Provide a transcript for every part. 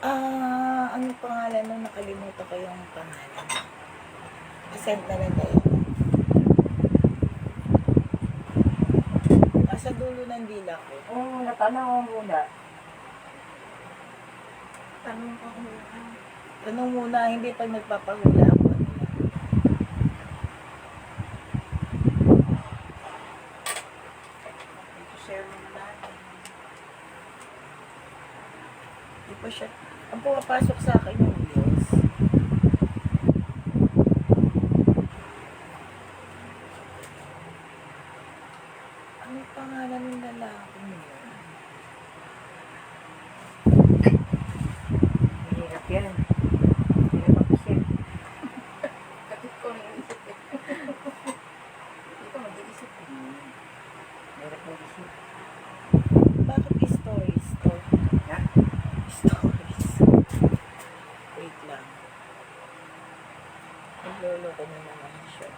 Ano pangalan nung nakalimutan ko yung pangalan. Send na lang tayo. Nasa dulo ng dila ko. Natanong ko muna. Tanong ko muna. Tanong muna, hindi pag nagpapahula ako. Share mo na natin. Hindi pa siya. Ang pumapasok sa akin yung reels. Ano pangalan ng lalaki niya? Mahirap yan. Mahirap mag-isip. Kapit ko na isip eh. Hindi ko mag-iisip eh. Mahirap mag-isip. Bakit stories to? Ha? Stories. Wait lang. Naglolo ko na naman siya.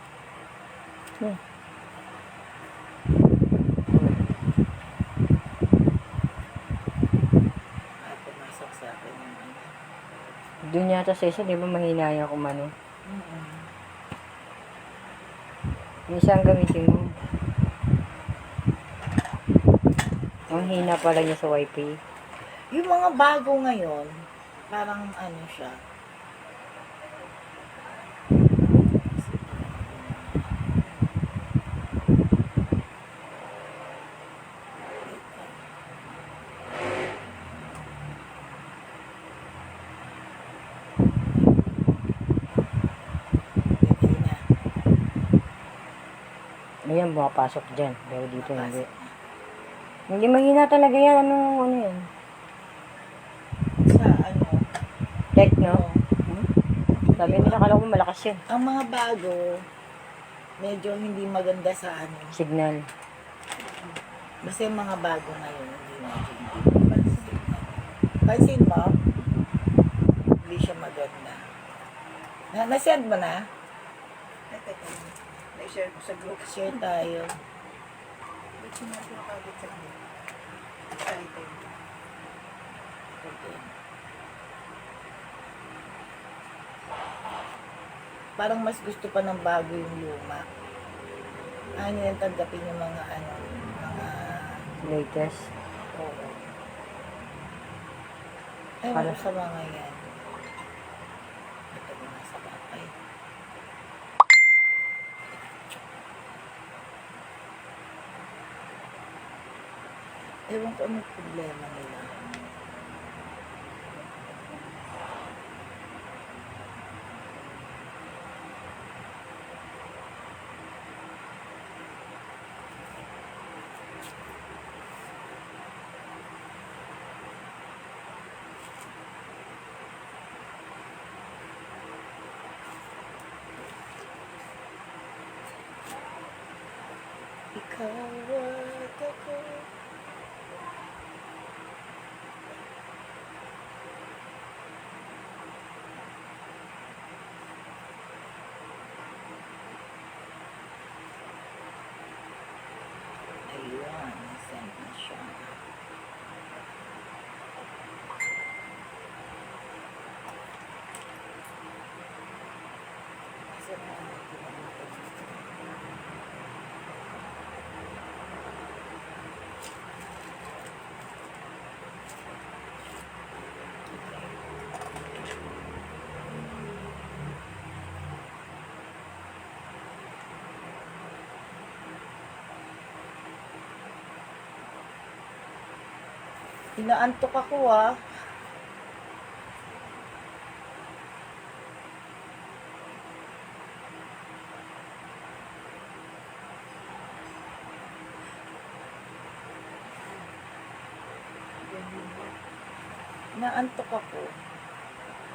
Pumasok sa akin yung ano. Doon yata sa isa, di ba mahinaya kung ano? Yung isang gamitin mo. Ang hina pala niya sa wifi. Yung mga bago ngayon, parang ano siya. Ayan, bumapasok dyan. Pero dito hindi. Hindi mahina talaga yan. Ano yan? Sa ano. Techno? Sabi nila, kala ko malakas yan. Ang mga bago, medyo hindi maganda sa ano. Signal. Basta yung mga bago ngayon, hindi pansin. Pansin mo? Hindi siya maganda. Na-send mo na? Na-share ko sa group. Share tayo. Ba't sinabi ko kagad sa group? Excited. Okay. Parang mas gusto pa ng bago yung luma. Ano yung tanggapin yung mga ano, mga Latest. oo. Ay, Para- wala sa mga yan. Ito ko nasa bakay. Ewan ko anong problema nila. Ikaw at ako. Ayun, send na siya. Send na natin ang ito. Inaantok ako ah. Inaantok ako.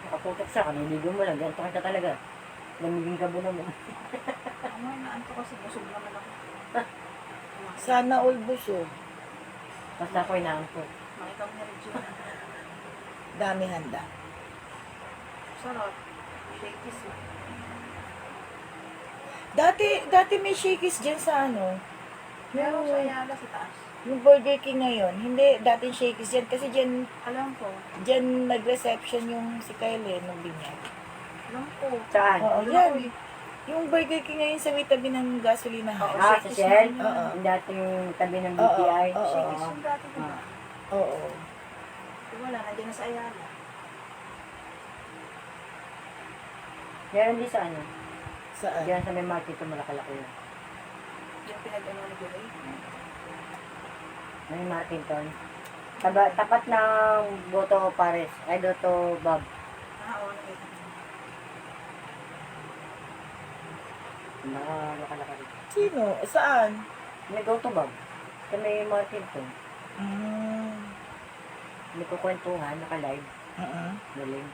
Nakaputok siya, kaniligo mo lang. Ganito ka talaga. Lamiging ka ba naman? Ano, naanto kasi busog naman ako. Sana all busog. Basta ako inaantok. Makita mo na rin dyan. Dami handa. Sarap. Shakey's eh. Dati may shakies dyan sa ano. Meron sa Ayala sa taas. Yung Burger King ngayon, hindi dating Shakey's yan. Kasi Alam ko. dyan nag-reception yung si Kyle nung binyag. Alam ko. Saan? Oo, Alam yan. ko eh. Yung Burger King ngayon sa may tabi ng gasolinahan. Sa Shell? Oo. Yung dating tabi ng Oo, BPI? oo. Shakey's yung dati ko ba? Oo. Wala, nandiyan na sa Ayala. Meron din sa ano? Saan? Diyan sa may market ko malakalaki yun. Yung pinag-ano ni Gulay. May Martinton. Tapat ng Boto Pares. Ay, Doto Bob. Oo, nakita ko. Nakalaki rin. Sino? Saan? May Doto Bob. Sa may Martinton. May kukwentuhan, naka-live. Galing.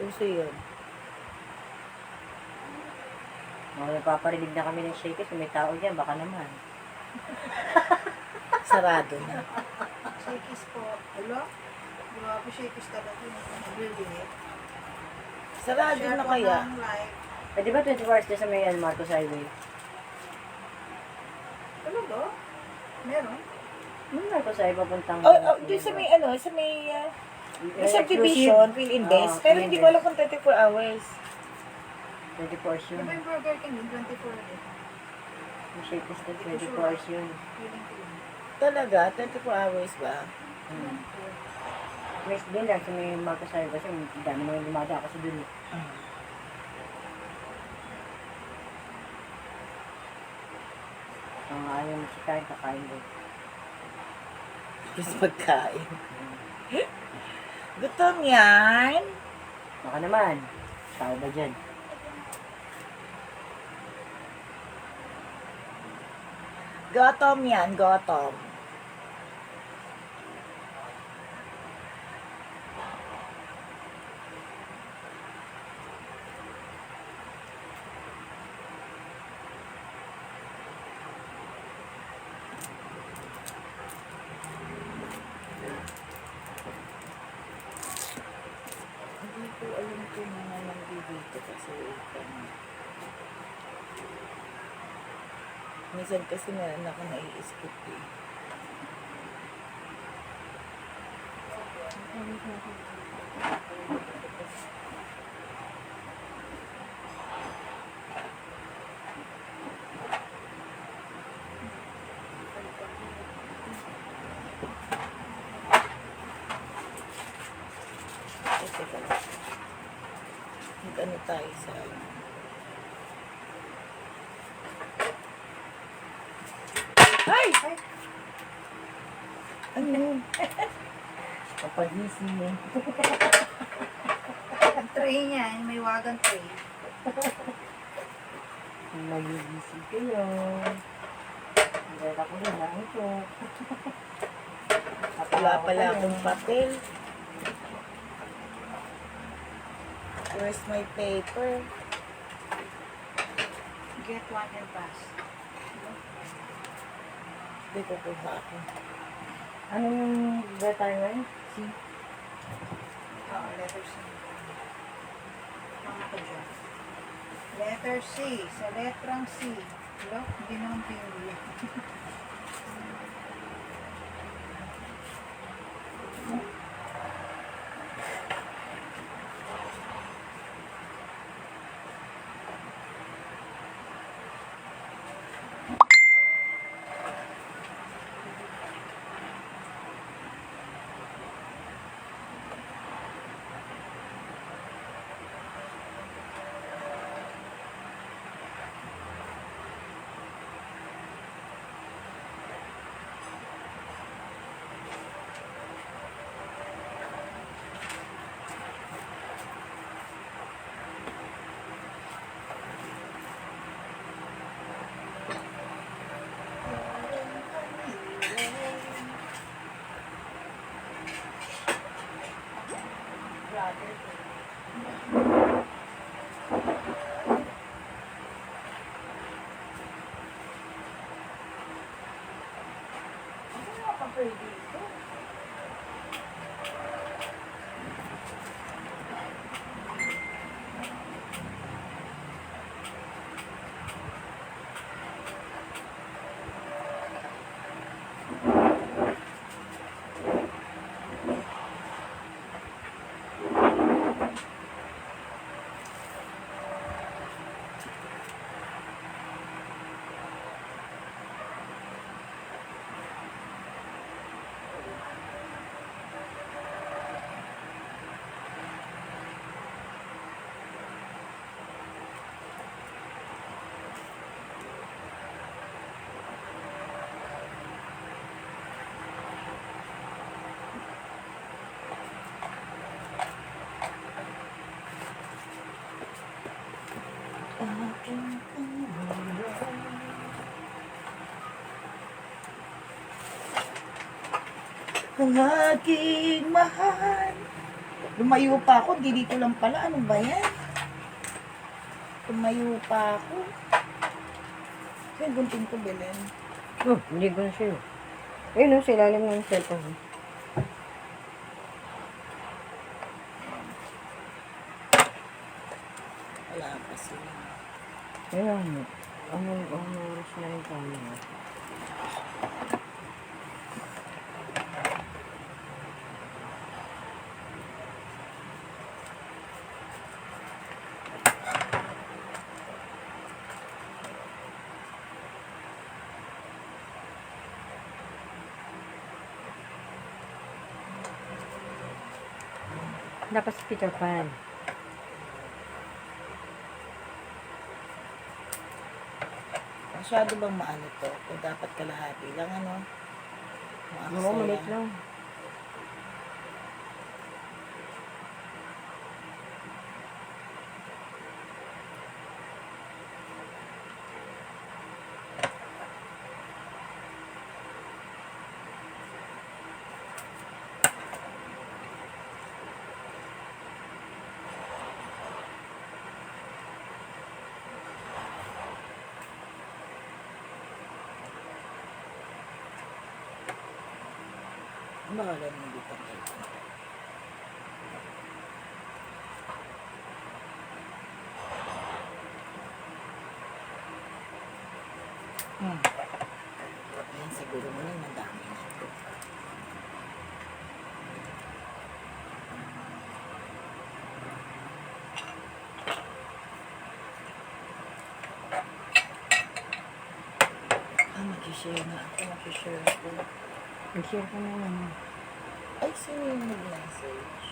Uso yun. Napaparinig na kami ng Shakey's. Kung may tao dyan, baka naman. Sarado na. Shakey's po. Wala? Grabe, Shakey's talaga. Nagliliit. Sarado Share na ko kaya. ng live. Eh, di ba 24 hours din sa may Marcos Highway? Talaga? Meron? Yung Marcos Highway papuntang... Doon sa may sa may yung subdivision, Phil Invest. Pero hindi ko alam kung 24 hours. 24 hours Di yun. ba yung Burger King din? 24 din. Yung Shakey's din 24 hours yun. Feeling ko yun. Talaga? 24 hours ba? Next din lang sa may Marcos Highway kasi ang dami naman lumada kasi dun. Ang ayaw mo si Kain, kakain doon. Gusto magkain. Gutom yan. Baka naman. Tao ba dyan? Gotom yan, gotom. Hindi ko alam kung mga nandito kasi minsan kasi meron ako nai-skip eh. Teka lang. Mag-ano tayo sa Ay! Ano? Kapagising mo. Ang tray niya, yung may wagang tray. Nagigising kayo. Ang ako rin na ito. Wala pala akong papel. Where's my paper? Get one and pass. Hindi ko kuha ako. Anong ba tayo ngayon? Oo, letter C. Mga ko dyan. Letter C. Sa letrang C. Hello? Hindi naman pinili. Ang aking mahal. Lumayo pa ako, di dito lang pala. Ano ba yan? Lumayo pa ako. Kaya gunting ko, Belen. Oh, hindi ko na siya. Ayun, sa ilalim ng cellphone. Wala pa sila. Ayun, anong oras na yung tayo? Dapat si Peter Pan. Masyado bang maano to? O dapat kalahati lang, ano? Oo, maliit lang. Baka lang hindi pa tayo. Ayan, siguro mo lang madami na. Mag-share na ako. Mag-share ako. Mag-share ko na yun. Ay, sino yung nag-message?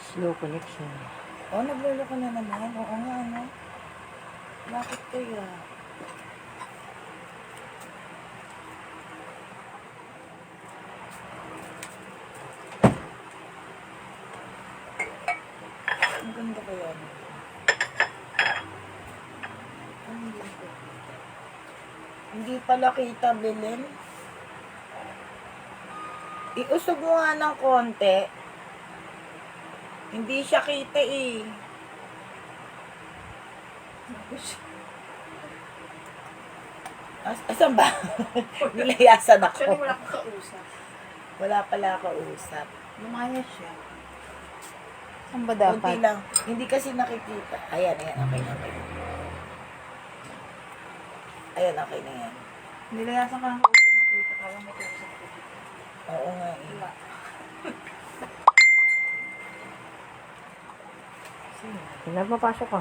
Slow connection. Oh, naglolo ka na naman. Oo nga, ano? Bakit kaya? Ang ganda ko yan. Hindi ko kita. Hindi pala kita, Belen. Iusog mo nga ng konti. Hindi siya kita eh. Asan ba? Nilayasan Actually, ako. wala akong kausap. Wala pala kausap. Lumaya siya. Saan ba Kunti lang. Hindi kasi nakikita. Ayan, okay na. Ayan, okay na yan. Nilayasan ka ng kausap mo. Dito ka lang may kausap ko. Oo nga eh. Wala. Sino? Pinapapasok ka.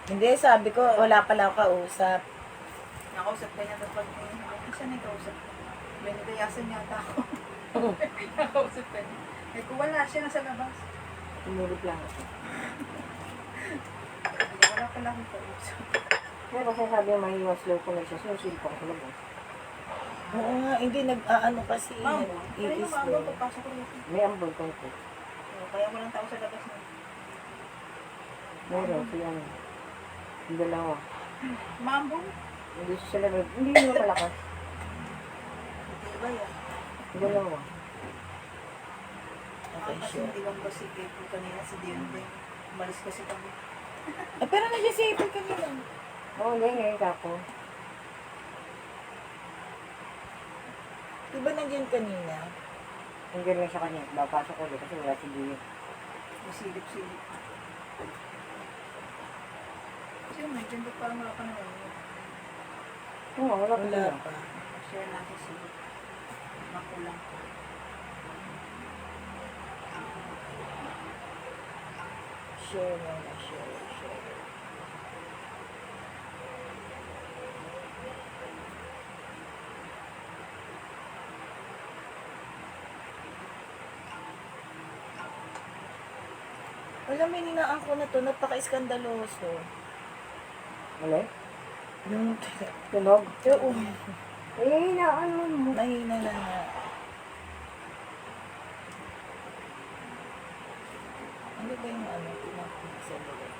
Hindi, sabi ko, wala pala ako kausap. Nakausap ka niya tapos isa na yung kausap ko. May nilayasan yata ako. Nakausap ka niya. Eh kung wala siya nasa labas. Tumulog lang ako. Wala pala akong kausap. Pero kasi sabi yung mahiwas slow connection. Sinusil ko ako labas. Oo nga, hindi nag-aano kasi. Mambo. Kaya yung mambo, I-slow. pagpasok ko dito. May ambol ko ito. Kaya walang tao sa labas na. Meron, si ano. Yung dalawa. Mambo? Hindi siya sila. Hindi nyo malakas. Hindi ba yan? Yung dalawa. Okay, Kasi sure. hindi lang ba si Kepo kanina si Dion din. Umalis kasi kami. Pero nandiyan si April kanina. Oo, ngayon ako. Diba nandiyan kanina? Hindi lang siya kanya. Papasok ko kasi wala si Dio. Masilip-silip. Kasi yun, medyo parang wala ka naman. Oo, wala ko Wala sila. pa. Share natin silip. Makulang. Share mo na, share. Alam mo, ninaan ko na to, napaka-iskandaloso. Ano? Yung, Tunog? oo, Eh, naano mo. mahina na nga. Ano ba yung ano? Sa loob.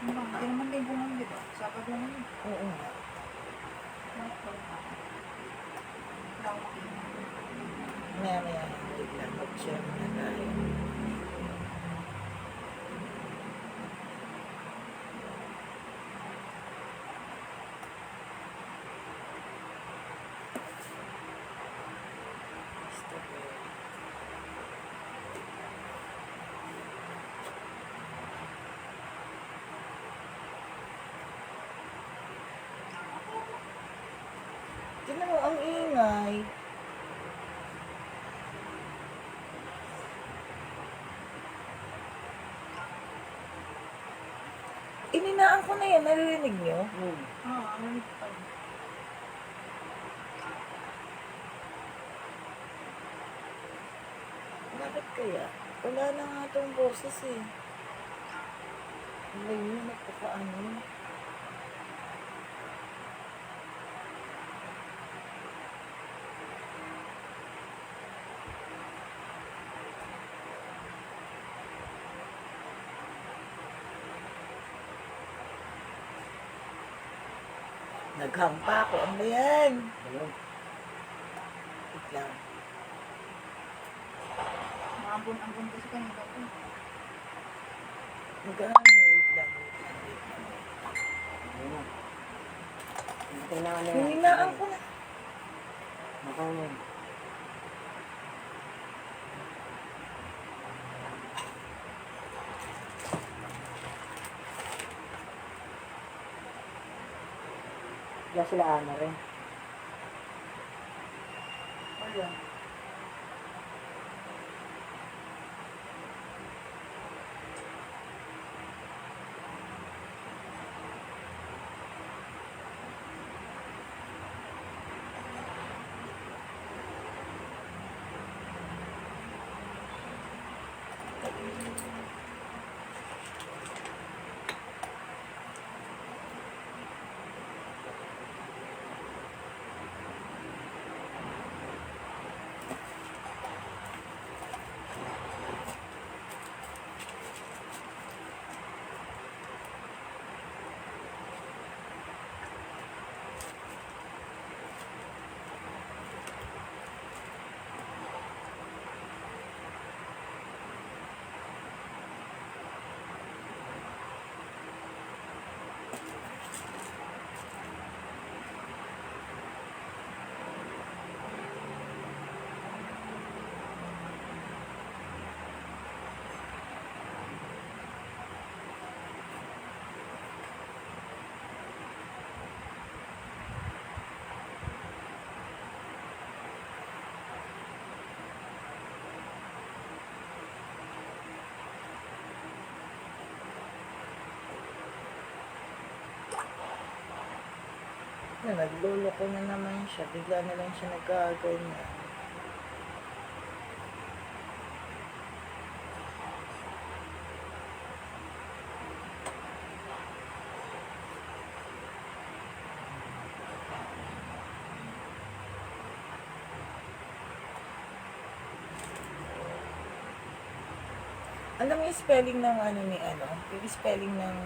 Hindi naman linggungan, di ba? Sabado ngayon. Oo nga. Maya-maya, wait lang. Mag-share na tayo. Strawberry. Tignan mo, ang ingay. Ininaan ko na yan, naririnig nyo? Ano pa? Bakit kaya? Wala na nga itong boses eh. Wala yun, nagpakaano. Naghang pa ako. Ano ba yan? Ayun. Wait lang. Maambon-ambon kasi kanina ko. Magkano? Wait lang, wait lang, wait lang. Ayun na. Kailangan na yan. Hininaan ko na. Makanan. Diyan sila Ana rin. Wala. Nagluloko na naman siya. Bigla na lang siya nagkaganyan. Alam mo yung spelling ng ano ni ano? Yung spelling ng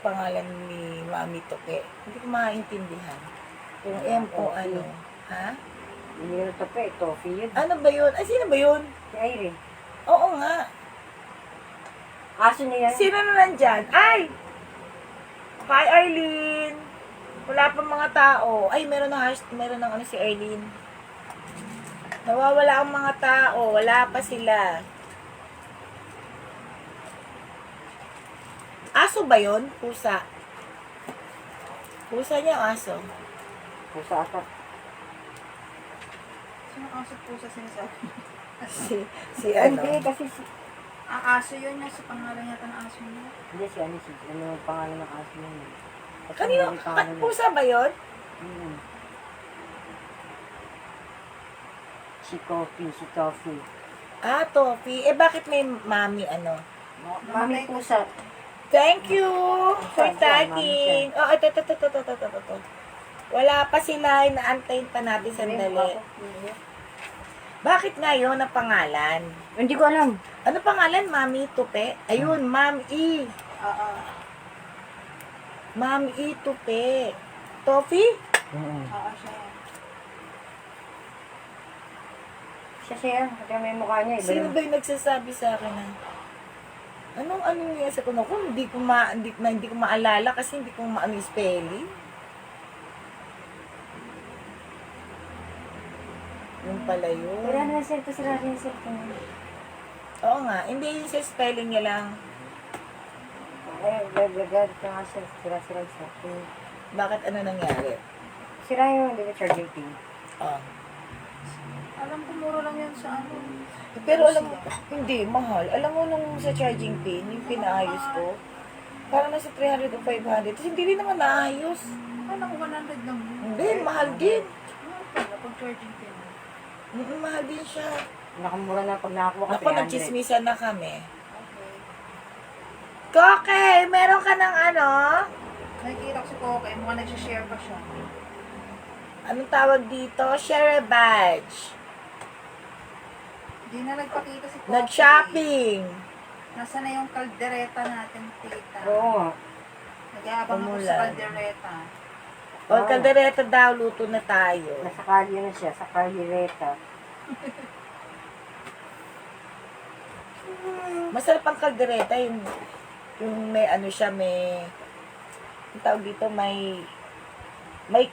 pangalan ni Mami Toke. Hindi ko maintindihan. Yung M o ano. Ha? Hindi na ito pa eh. Toffee yun. Ano ba yun? Ay, sino ba yun? Si Irene. Oo nga. Aso niya yan. Sino na nandyan? Ay! Hi, Arlene! Wala pa mga tao. Ay, meron ng ano si Arlene. Nawawala ang mga tao. Wala pa sila. Aso ba yun? Pusa. Pusa niya o aso? Pusa ata. Sino aso po sa sinasabi? Si ano. Hindi, kasi Ang aso yun, yung sa pangalan yata ng aso niya. hindi si ano yung pangalan ng aso yun. Kasi Kanino? ano yung pangalan niya? Pusa ba yun? Mm. Si Coffee, si Toffee. Ah, Toffee. Eh, bakit may mami ano? Mami pusa. Thank you for Ito, tagging. Oh, ito. Wala pa sila. Inaantayin pa natin sandali. Bakit ngayon ang pangalan? Hindi ko alam. Ano pangalan? Mami Tupe? Ayun, Ma'am E. Oo. Ma'am E Tupe. Toffee? Oo, siya yan. Siya. Kaya may mukha niya. Iba Sino yung... ba yung nagsasabi sa akin na anong niya sa kuno ko? Hindi ko maalala kasi hindi ko maano yung spelling. Yung pala yun. Wala na yung sila rin yung cellphone niya. Oo nga, hindi yung sa spelling niya lang. Eh, gagagad ka nga siya. Sira yung cellphone. Bakit ano nangyari? Sira yung hindi charging pin. Oh. Alam ko, mura lang yan sa ano. Pero alam mo, hindi, mahal. Alam mo nung sa charging pin, yung pinaayos ko, parang nasa 300 o 500. Tapos hindi rin naman naayos. Akala ko 100 lang yun. Hindi, mahal din. Ano pala, pag charging pin. Mahal din siya. Nakamura na pag nakakuha ka Ako, 300. nagchismisan na kami. Okay. Koke, meron ka ng ano? Nakikita ko si Coke, mukhang nagsishare pa siya. Anong tawag dito? Share a badge. Hindi na nagpakita si Coke. Nag-shopping. Nasa na yung kaldereta natin, tita? Oo nga. Nag-aabang ako sa Umulan. kaldereta. O, kaldereta daw, luto na tayo. Nasa kalye na siya. Sa kalireta. Masarap ang kaldereta, yung may ano siya, may, ang tawag dito, may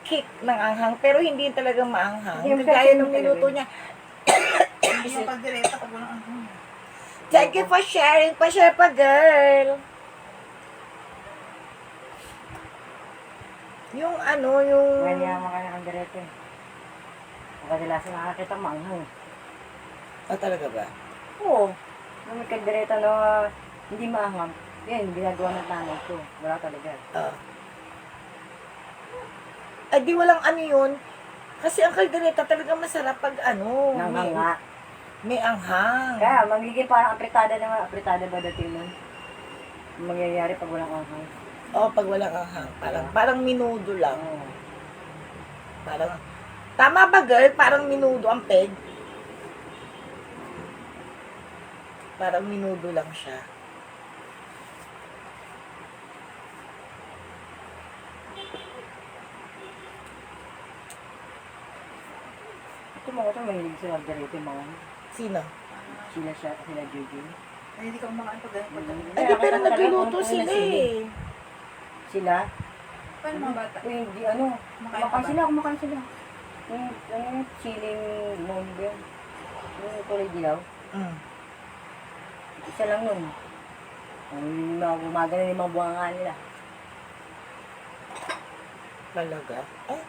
kick ng anghang, pero hindi talagang maanghang. Hindi, Kagaya kasi nung niluto niya. Hindi yung kaldereta pag walang ano. Thank you for sharing. Pa-share pa, girl. Yung ano, yung... Mayayaman ka na kalireta eh. Kadalasan nakakita maanghang. Oh, talaga ba? Oo. Nung may kaldereta na hindi maanghang, yan, ginagawa ng tanong ko. Wala talaga. Oo. Ay, di walang ano yun. Kasi ang kaldereta talaga masarap pag ano. Nanghang nga. May anghang. Kaya, magiging parang apritada naman. Apritada ba dating nun? Ang mangyayari pag walang anghang. Oh, pag walang anghang. Parang minudo lang. Oo. Parang, tama ba, girl? Parang minudo ang peg. Parang minudo lang siya. Ito mga ito, mahilig sila kaldereta yung mga Sino? sila JJ. Ay, hindi ka kumakain pag ganun. Ay, di, pero nagluluto sila eh. Sila? Paano mga bata? Uy, hindi ano. Kumakain sila. Yung siling noon ba yun? Yung kulay dilaw. Mm. Isa lang nun. Ang mga gumagana yung mga buwanga nila. Talaga? Ay.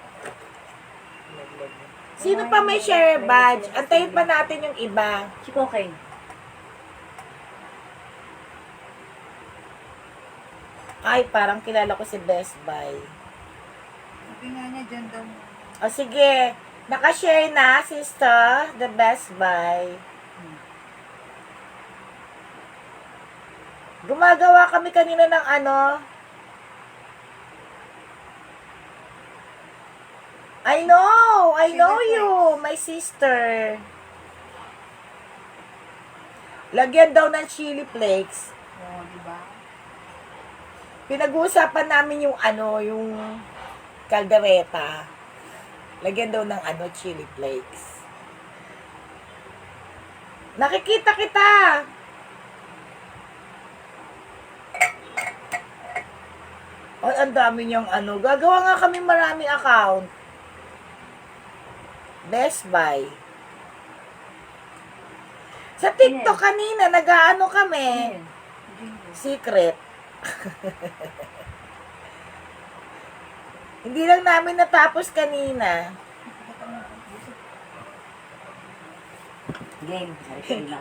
Sino pa may share badge? Antayin pa natin yung iba. Si Kokay. Ay, parang kilala ko si Best Buy. Sabi nga niya, dyan daw. O sige, nakashare na, sister, the Best Buy. Gumagawa kami kanina ng ano. I know you, my sister. Lagyan daw ng chili flakes. Oo, di ba? Pinag-uusapan namin yung ano, yung kaldereta. Lagyan daw ng ano, chili flakes. Nakikita kita! Ay, ang dami niyang ano. Gagawa nga kami maraming account. Best Buy. Sa TikTok kanina, nag-ano kami. Jingle. Secret. Hindi lang namin natapos kanina. Game.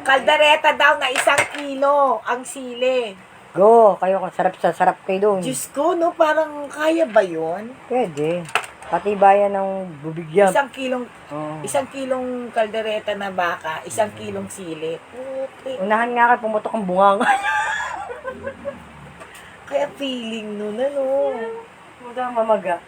Kaldereta daw na 1 kilo ang sili. Go! Kayo kung sarap kayo doon. Diyos ko, no? Parang kaya ba yun? Pwede. Pati bayan ng bubigyan. 1 kilong, Oo. 1 kilong kaldereta na baka, 1 kilong sili. Puti. Unahan nga kayo pumutok ang bunganga. Kaya feeling nun, ano? Huwag kang mamaga.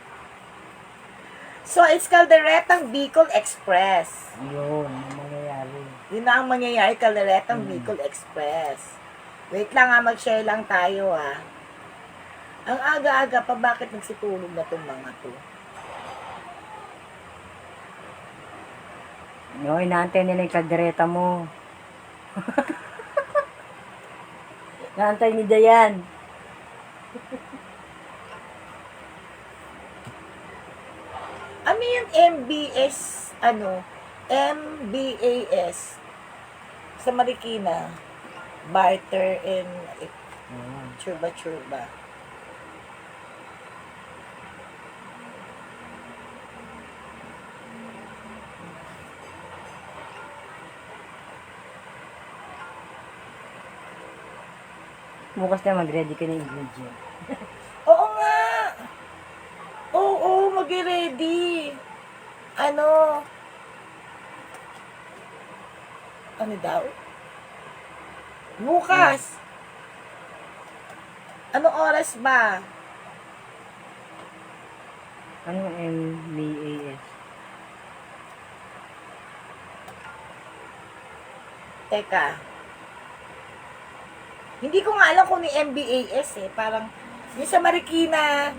So, it's Calderetang Bicol Express. Yun, ang mangyayari. Yun na ang mangyayari, Calderetang Bicol Express. Wait lang ha, mag-share lang tayo ha. Ang aga-aga pa, bakit nagsitulog na itong mga to? No, inaantay nila yung kaldereta mo. Inaantay ni Dayan. Ano yung MBS, MBAS sa Marikina? Barter and churba-churba. Bukas na mag-ready ka ng ingredient. Oo nga! Oo, mag-ready. Ano daw? Bukas. Anong oras ba? Ano MBAS? Teka. Hindi ko nga alam kung ni MBAS eh. Parang, yung sa Marikina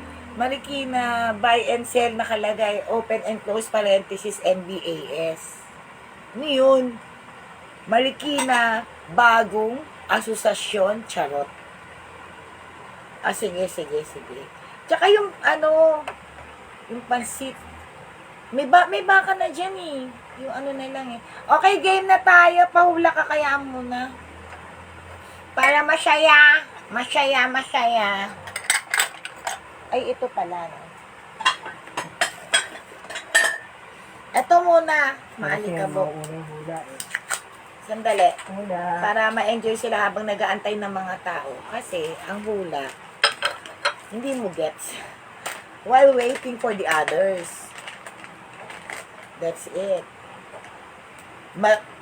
buy and sell nakalagay, open and close parenthesis, MBAS. Ano yun? Marikina Bagong Asosasyon, charot. Sige. Tsaka yung, yung pansit. May baka na dyan eh. Yung na lang eh. Okay, game na tayo. Pahula ka kaya muna. Para masaya. Ay, ito pala. No? Ito muna. Maalikabok. Sandali. Hula. Para ma-enjoy sila habang nag-aantay ng mga tao. Kasi, ang hula, hindi mo gets. While waiting for the others. That's it.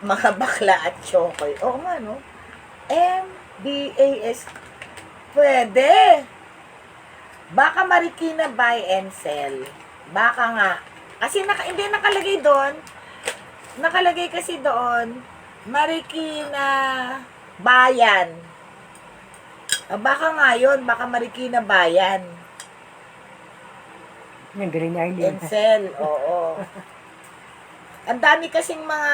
Mga bakla at chokoy. Oo nga, no? MBAS. Pwede. Baka Marikina buy and sell. Baka nga. Kasi hindi nakalagay doon. Nakalagay kasi doon, Marikina Bayan. Baka nga yun. Baka Marikina Bayan. Yung galing niya Arlene. And sell. Oo. Ang dami kasing mga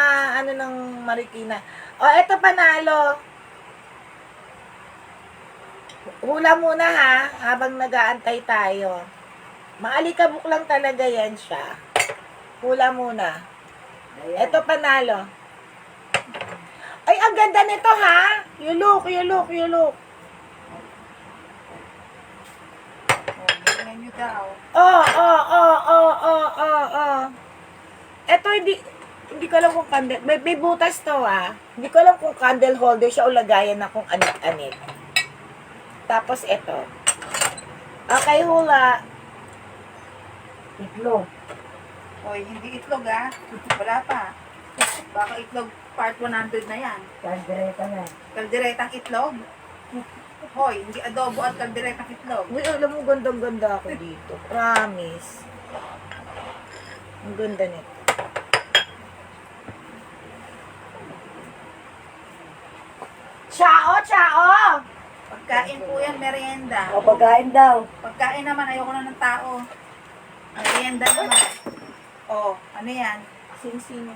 ng Marikina. Eto panalo. Hula muna ha, habang nag-aantay tayo. Maalikabok lang talaga yan siya. Hula muna. Eto panalo. Ay, ang ganda nito ha. You look. Menu daw. Eto hindi ko alam kung candle. May butas to ha. Hindi ko alam kung candle holder siya o lagayan na kung anit-anit. Tapos ito. Okay, hula. Itlog. Hoy, hindi itlog ah. Wala pa. Baka itlog part 100 na yan. Kaldereta na. Kalderetang itlog. Hoy, hindi adobo at kalderetang itlog. Uy, alam mo, gandang-ganda ako dito. Promise. Ang ganda nito. Ciao! Pagkain po yan, merienda. O, pagkain daw. Pagkain naman, ayoko na ng tao. Merienda naman. Ano yan? Sing-sing.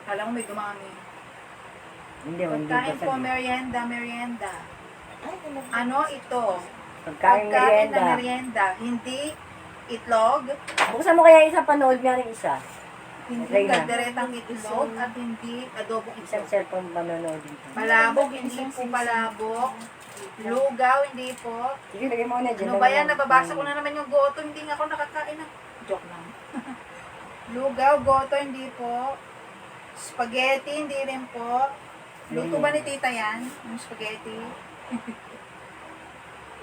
Kala mo may dumami. Hindi Pagkain po, basta. merienda. Ay, Ano ito? Pagkain Pagkain na merienda. merienda. Hindi itlog, Buksan mo kaya isang panood nga ng isa. hindi Okay na. kalderetang itlog, at hindi adobong Isang itlog. cellphone panonood dito. Palabok, hindi po palabok. Lugaw, hindi po. Sige, lagay mo na dyan. Ano ba yan? Nababasa ko na naman yung goto. Hindi nga ako nakakain ng... Joke lang. Lugaw, goto, hindi po. Spaghetti, hindi rin po. Luto ba ni tita yan? Yung spaghetti?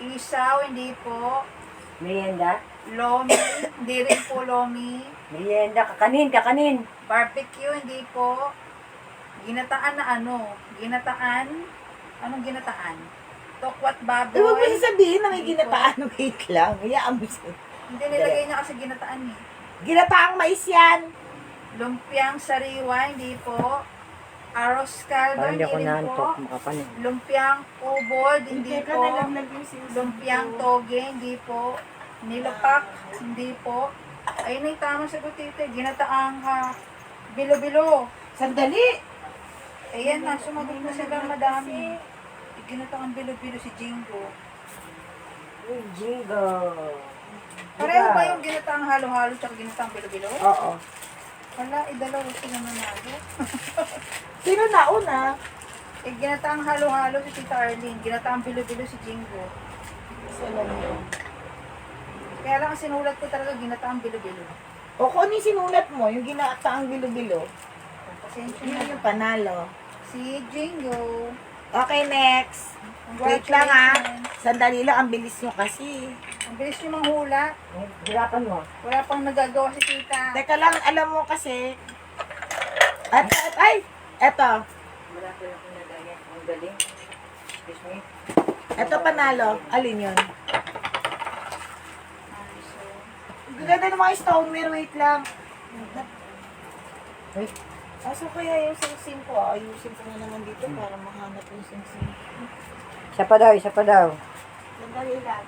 Isaw, hindi po. Merienda. Lomi, hindi rin po lomi. Merienda. Kakanin. Barbecue, hindi po. Ginataan na ano? Ginataan? Anong ginataan? Tokwat baboy. Huwag mo sasabihin na may Hindi po. ginataan. Wait lang. Hayaan mo siya. Hindi nilagay niya kasi ginataan eh. Ginataang mais yan. Lumpiang sariwa, hindi po. Arroz caldo, Parang hindi hindi ako rin po. naantok. Makapanin. Lumpiang ubod, hindi Teka, po. nalaglag yung sinasabi Lumpiang ko. toge, hindi po. Nilupak, hindi po. Ayun na yung tamang sagot dito. Ginataang bilo-bilo. Sandali. Ayan na, sumagot na sila madami. Ginataang bilo-bilo si Jingo. Uy, Jingo. Pareho ba yung ginataang halo-halo tsaka ginataang bilo-bilo? Oo. Wala, dalawa sila nanalo. Sino nauna? Ginataang halo-halo si Tita Arlene. Ginataang bilo-bilo si Jingo. Sino mo? Kaya lang ang sinulat ko talaga ginataang bilo-bilo. O kung ano yung sinulat mo, yung ginataang bilo-bilo, Pasensya yun na. yung panalo. Si Jingo. Okay, next. Wait lang Congratulations. Sandali lang, ang bilis nyo kasi. Ang bilis niyo manghula. Hirapan mo. Wala pang nagagawa si Tita. Teka lang, alam mo kasi. Ay! Eto. Wala pa lang nagaya. Ang galing. Excuse me. Eto panalo. Alin yun? Ang ganda ng mga stoneware. Wait lang. Wait. Aso kaya yung sing-sing ko? Ayusin ko na naman dito para mahanap yung sing-sing. Isa pa daw. Sandali lang.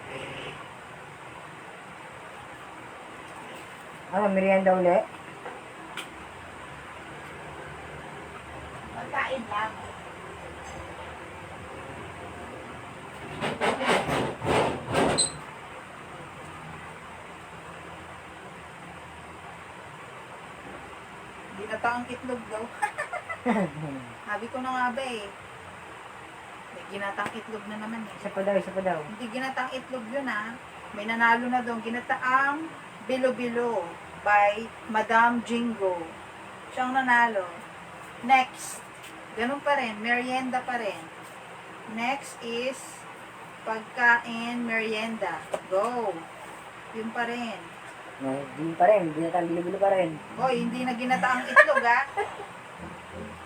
Ano, merienda uli? Pagkain lang. Ginataang itlog daw. Sabi ko na nga ba eh. May ginataang itlog na naman eh. Isa pa daw. Hindi ginataang itlog yun ah. May nanalo na doon. Ginataang bilo-bilo by Madam Jingo. Siyang nanalo. Next. Ganun pa rin. Merienda pa rin. Next is pagkain merienda. Go. Yun pa rin. No, hindi pa rin. Bilo-bilo pa rin. Hoy, hindi na ginataang itlog ah.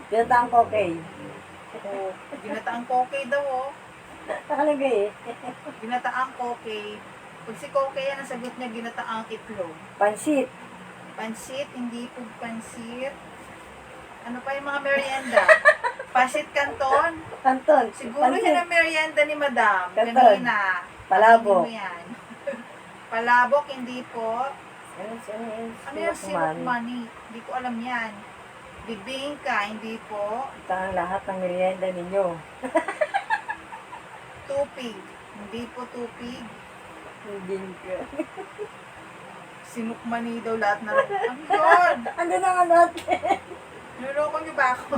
Pinatang ko, okay. Oh, ginataang koke daw oh. Nakalagay eh. Ginataang koke. Pag si koke yan, ang sagot niya ginataang itlog. Pansit. Pansit, hindi po pansit. Ano pa yung mga merienda? Pansit canton. Kanton. Siguro yun ang merienda ni Madam. Canton. Kanina. Palabok. Ano yan? Palabok, hindi po. Ano yung Sinok sinok money? Hindi ko alam yan. Bibingka, hindi po. Ito ang lahat ng merienda ninyo. Tupig, hindi po tupig. Hindi ka. Sinok money daw lahat na. Ano yun? Ano na nga natin? Niloko niyo ba ako?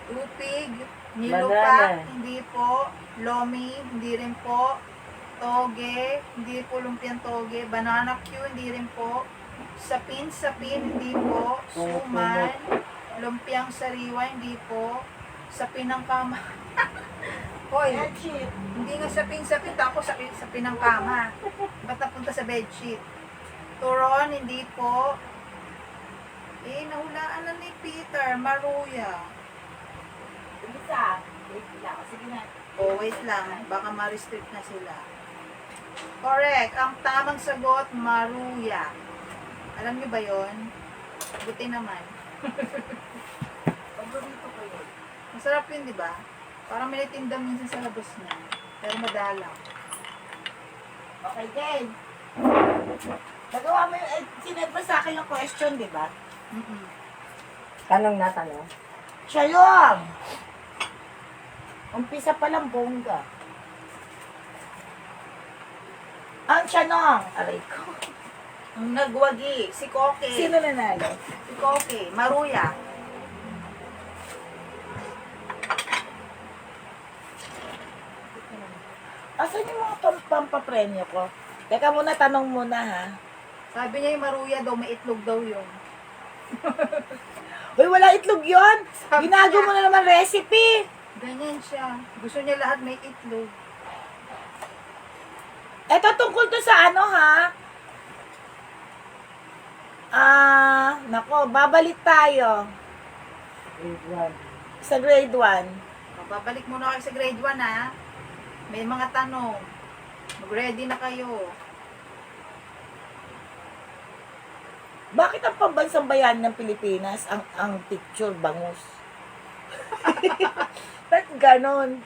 Tupig, nilupa, Banana. hindi po. Lomi, hindi rin po. Toge, hindi po lumpiang toge. Banana Q, hindi rin po. Sapin, hindi po. Suman, lumpiang sariwa, hindi po. Sapin ng kama. Hoy, hindi nga sapin, tapos sapin ng kama. Ba't napunta sa bedsheet? Turon, hindi po. Nahulaan na ni Peter, Maruya. Isa. Wait lang. Sige na. Oh, wait lang. Baka ma-restrict na sila. Correct. Ang tamang sagot, Maruya. Alam niyo ba yon? Buti naman. Paborito ko yun. Masarap yun, di ba? Parang may tinda minsan sa labas niya. Pero madalang. Okay, Jen. Nagawa mo yung, sinad mo sa akin yung question, di ba? Mm-mm. Tanong na tanong. Siya yun! Umpisa pa lang bongga. Ang siyanong. Aray ko. Ang nagwagi, si Koke. Sino nanalo? Si Koke, Maruya. Asan yung mga pampapremyo ko? Teka muna, tanong muna ha. Sabi niya yung Maruya daw, may itlog daw yun. Uy, wala itlog yon. Sabi Binago niya. mo na naman recipe. Ganyan siya. Gusto niya lahat may itlog. Ito tungkol to sa ano ha? Nako, babalik tayo sa grade 1. O, babalik muna kayo sa grade 1 ha. May mga tanong. Mag-ready na kayo. Bakit ang pambansang bayani ng Pilipinas ang picture bangus? Ba't ganon?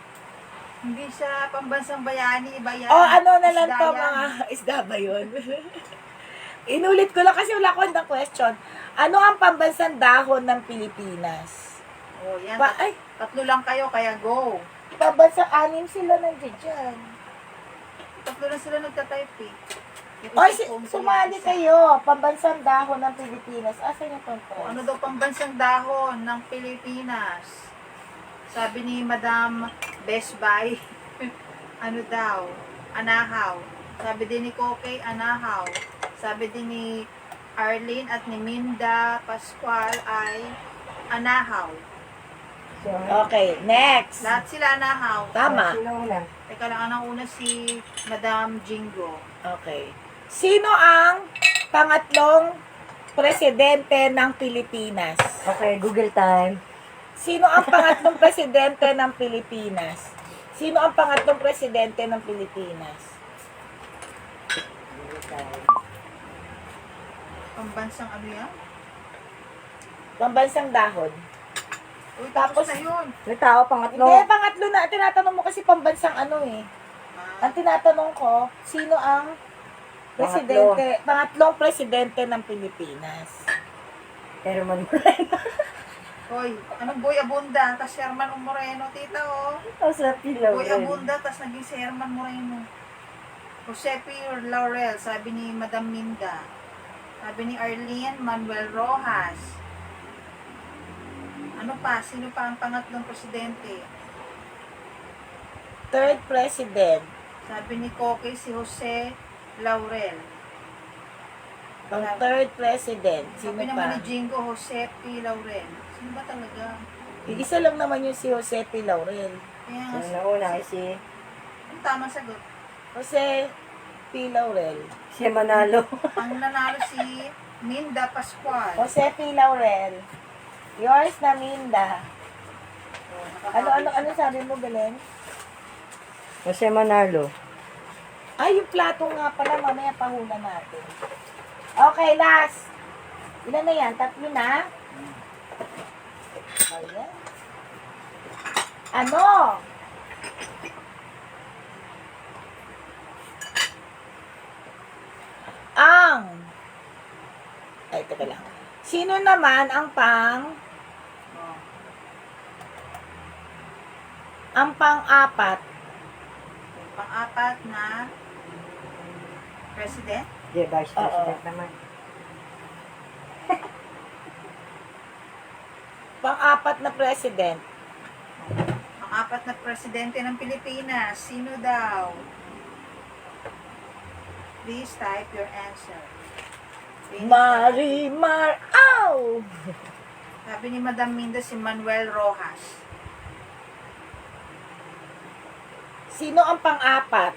Hindi siya pambansang bayani, bayan. O ano na lang Isda to yan. mga isda ba yun? Inulit ko lang kasi wala ko ng question. Ano ang pambansang dahon ng Pilipinas? O, yan. Ay, Tatlo lang kayo, kaya go. pambansang anim sila nandiyan dyan. Tatlo lang sila nagtatype eh. Yung Oy, isa kung sumali isa. kayo. Pambansang dahon ng Pilipinas. Asan yung O, pampas? ano daw pambansang dahon ng Pilipinas? Sabi ni Madam Best Buy, ano daw? Anahaw. Sabi din ni Koke, anahaw. Sabi din ni Arlene at ni Minda Pascual ay anahaw. Okay, next. Lahat sila anahaw. Tama. Teka lang, ang una si Madam Jingo. Okay. Sino ang pangatlong presidente ng Pilipinas? Okay, Google time. Sino ang pangatlong presidente ng Pilipinas? Sino ang pangatlong presidente ng Pilipinas? Google time. Pambansang ano yan? Pambansang dahon. Uy, Tapos- tapos na yun. May tao, pangatlo. Hindi, pangatlo na. Tinatanong mo kasi pambansang ano eh. Ah, Ang tinatanong ko, sino ang presidente, pangatlong presidente ng Pilipinas? Herman Moreno. Hoy, anong Boy Abunda? Tas Sherman Moreno, tita oh. O sa pilaw. Boy Abunda, tas naging si Herman Moreno. Jose P. Laurel, sabi ni Madam Minda. Sabi ni Arlene Manuel Rojas. Ano pa? Sino pa ang pangatlong presidente? Third president. Sabi ni Koke, si Jose Laurel. Ang third president. Sino Sabi naman pa? ni Jingo, Jose P. Laurel. Sino ba talaga? Isa lang naman yung si Jose P. Laurel. Kaya nga, Ang nauna ay si ang tamang sagot. Jose P. Laurel. si Manalo. Ang nanalo si Minda Pascual. Jose P. Laurel. Yours na Minda. Ano sabi mo, Belen? Jose Manalo. Ay, yung plato nga pala, mamaya pahula natin. Okay, last. Ilan na yan? Tatlo na? Ayan. Ano? Ay, teka lang. Sino naman ang pang-apat? Pang-apat na president? Di, Vice President naman. Pang-apat na president. Pang-apat na presidente ng Pilipinas. Sino daw? Please type your answer. Marimar. Ow! Sabi ni Madam Minda si Manuel Rojas. Sino ang pang-apat?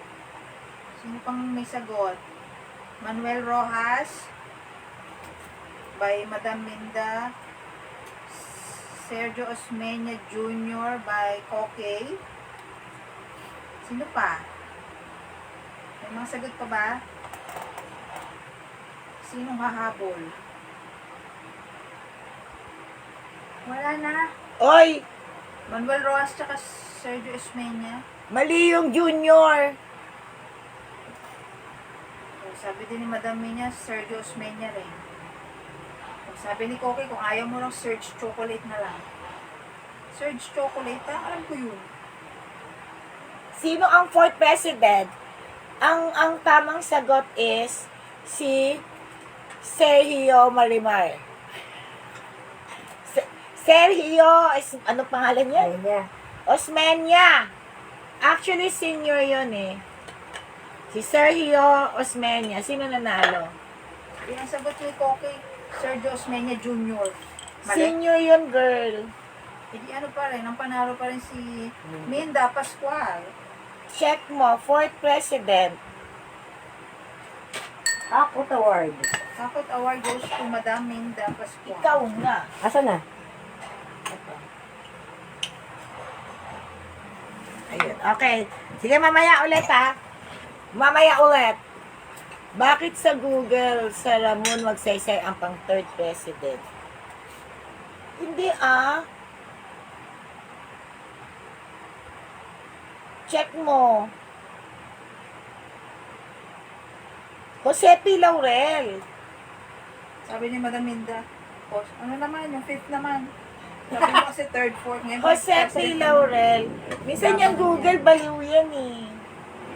Sino pang may sagot? Manuel Rojas by Madam Minda. Sergio Osmeña Jr. by Koke. Sino pa? May mga sagot pa ba? Sinong hahabol? Wala na. Oy! Manuel Rojas tsaka Sergio Osmeña. Mali yung junior. Sabi din ni Madam Mina, Sergio Osmeña rin. Sabi ni Koke, kung ayaw mo ng Surge Chocolate na lang. Surge Chocolate, alam ko yun. Sino ang fourth president? Ang tamang sagot is si Sergio Marimar. Sergio, ano pangalan niya? Ayun niya. Osmeña. Actually, senior yun eh. Si Sergio Osmeña. Sino nanalo? Yung ang sagot ni Koke, Sergio Osmeña Jr. Mali. Senior yun, girl. Hindi ano pa rin, ang panalo pa rin si Minda Pascual. Check mo, 4th president. Akot award. Takot award goes to Madam Minda Pascual. Ikaw na. Asa na? Ayun, okay. Sige, mamaya ulit ha. Mamaya ulit. Bakit sa Google, sa Ramon Magsaysay ang pang 3rd president? Hindi Check mo. Jose P. Laurel. Sabi ni Madam Minda, ano naman, yung 5th naman. Sabi mo kasi 3rd, 4th. Ngayon, Jose P. Laurel. Minsan yung Google, baliw yan eh.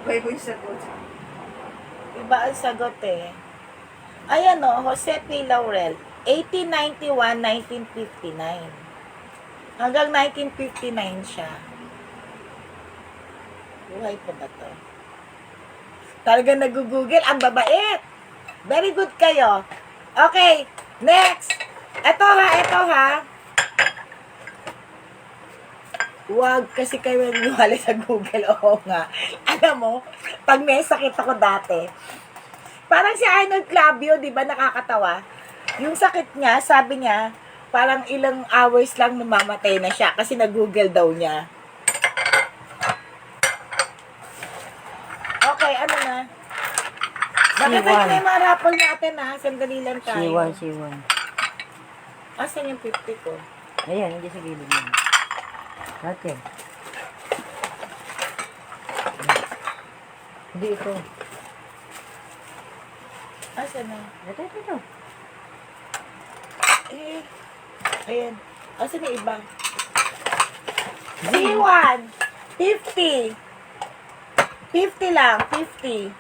Iba yung sagot. Iba ang sagot eh. Ayan o, Jose P. Laurel. 1891-1959. Hanggang 1959 siya. Buhay pa ba to? Talagang nag-google. Ang babait. Very good kayo. Okay, next. Ito ha. Huwag kasi kayo maniwala sa Google. Oo nga. Alam mo, pag may sakit ako dati, parang si Arnold Clavio, di ba, nakakatawa? Yung sakit niya, sabi niya, parang ilang hours lang mamamatay na siya kasi nag-google daw niya. Okay, ano na? Nakita niyo na yung mga raffle natin ha. Sandali lang tayo. C1. Asan yung 50 ko? Ayan, hindi sa gilid mo. Okay. Hindi ito. Asan na? Ito. Eh, ayan. Asan yung iba? C1! 50! 50 lang, 50.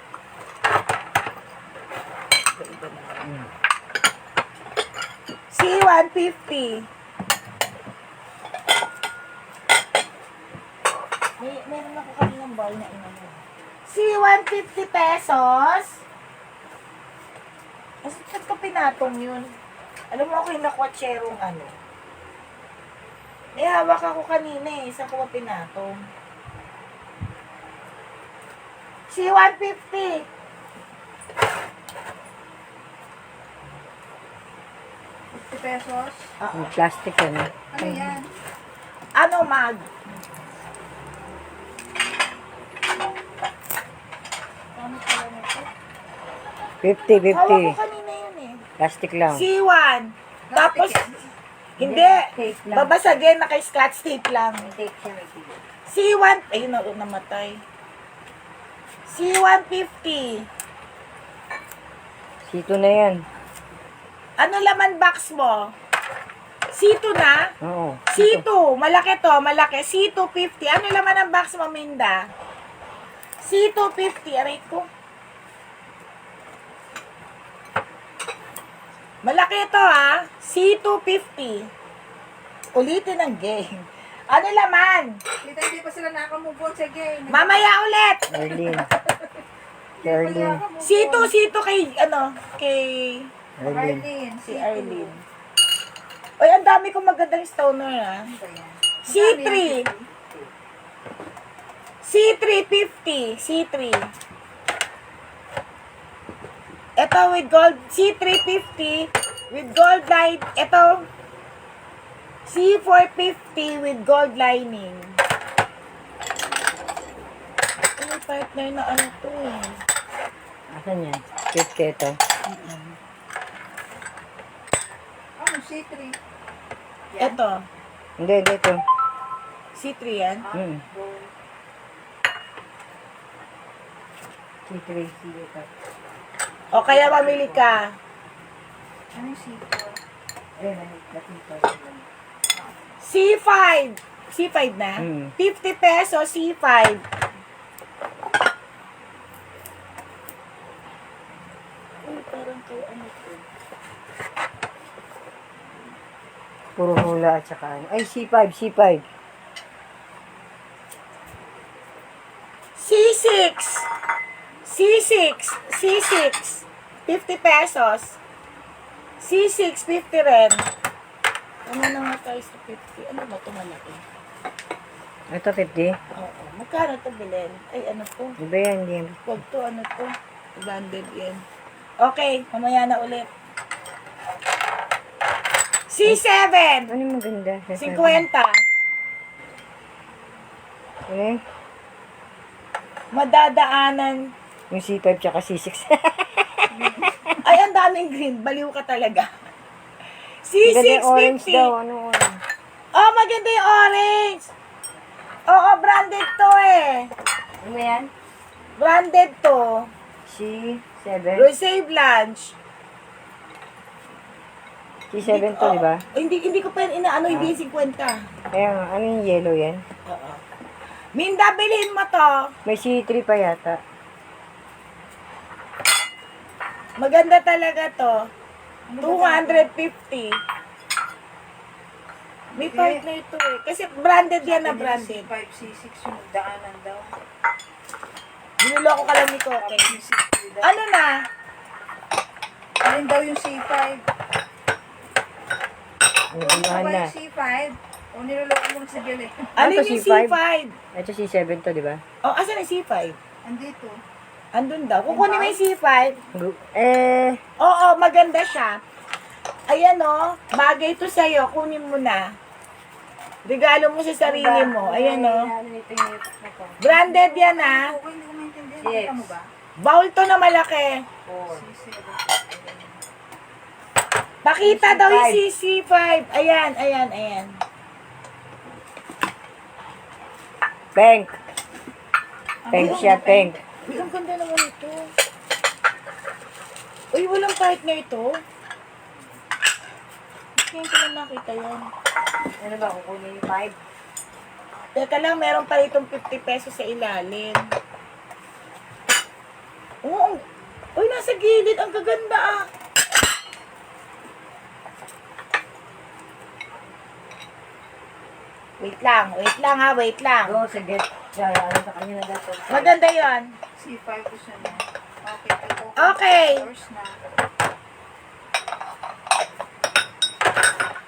Iba na. C1, 50. Meron ako kaninang ball na inano. C1, 50 pesos. Saan ko pinatong yun? Alam mo ako yung nakwatserong ano. May hawak ako kanina eh. Saan ko pinatong? C1, 50. 50 pesos. Yung plastic yan. Ano yan? Ano, mag? Ano pala nito? 50. Hawak ko kanina yun eh. Plastic lang. C1. Tapos, hindi. Tape lang. Babasagin, naka-scotch tape lang. Tape siya, may tape. C1, ayun na, namatay. C150. C2 na yan. Ano laman box mo? C2 na? Oo. C2, malaki to, malaki. C250. Ano laman ang box mo, Minda? C250, aray ko. Malaki ito ha. C250. Ulitin ang game. Ano laman? Hindi pa sila nakamove on sa game. Mamaya ulit. Arlene. C2 kay, kay Arlene. si Arlene. Oy, ang dami kong magandang stoner ha. C3. C350. C3. Ito with gold. C350 with gold line. Ito. C450 with gold lining. Ay, partner na ano to eh. Asan yan? 50 ito. Ano, C3? Ito. Hindi, ito. C3 yan. C3, ito. O kaya mamili ka. Ano yung C4? C5. C5 na? 50 pesos, C5. Uy, parang kayo ano to. Puro hula at saka ano. Ay, C5. C6. C6. 50 pesos. C6, 50 rin. Ano na nga tayo sa 50? Ano ba ito malaki? Ito 50. Oo. Magkano ito, Belen? Ay, ano to? Iba yan, hindi yan. Huwag to, ano to? Banded yan. Okay, mamaya na ulit. C7! Ano yung maganda? 50. Okay. Madadaanan. Yung C5 tsaka C6. Ay, ang daming green. Baliw ka talaga. Maganda yung orange C650. daw. Ano orange? Oh, maganda yung orange. Oo, branded to eh. Ano yan? Branded to. C7. Rosé Blanche. C7 to, di ba? Hindi ko pa yun inaano, hindi yung 50. Kaya nga, ano yung yellow yan? Oo. Minda, bilhin mo to. May C3 pa yata. Maganda talaga to. 250. May part na ito eh. Kasi branded yan na branded. C5, C6 yung daanan daw. Niloloko ka lang ni Koke. C6 daw. Ano na? Alin daw yung C5? Ano Kung mahal ba na? yung C5? O niloloko mo sa gili. Alin Ano to, yung C5? C5? Ito C7 to, di ba? Oh, asan yung C5? Andito. Andun daw. Kukunin mo yung C5. Oo, maganda siya. Ayan o, bagay to sa'yo. Kunin mo na. Regalo mo sa sarili mo. Ayan o. Branded yan ha. Okay, hindi ko maintindihan. Nakita mo ba? Bowl to na malaki. C7. Pakita daw yung CC5. Ayan, ayan, ayan. Pink. Pink siya, pink. Uy, ang ganda naman ito. Uy, walang partner ito. Ngayon ko lang nakita yan. Ano ba, kukunin yung 5? Teka lang, meron pa itong 50 pesos sa ilalim. Oo, uy, nasa gilid. Ang gaganda ah. Wait lang ha, wait lang. Oo, sige. Ano sa kanya na dapat? Maganda yon. C5 ko siya na. Okay. Okay. First na.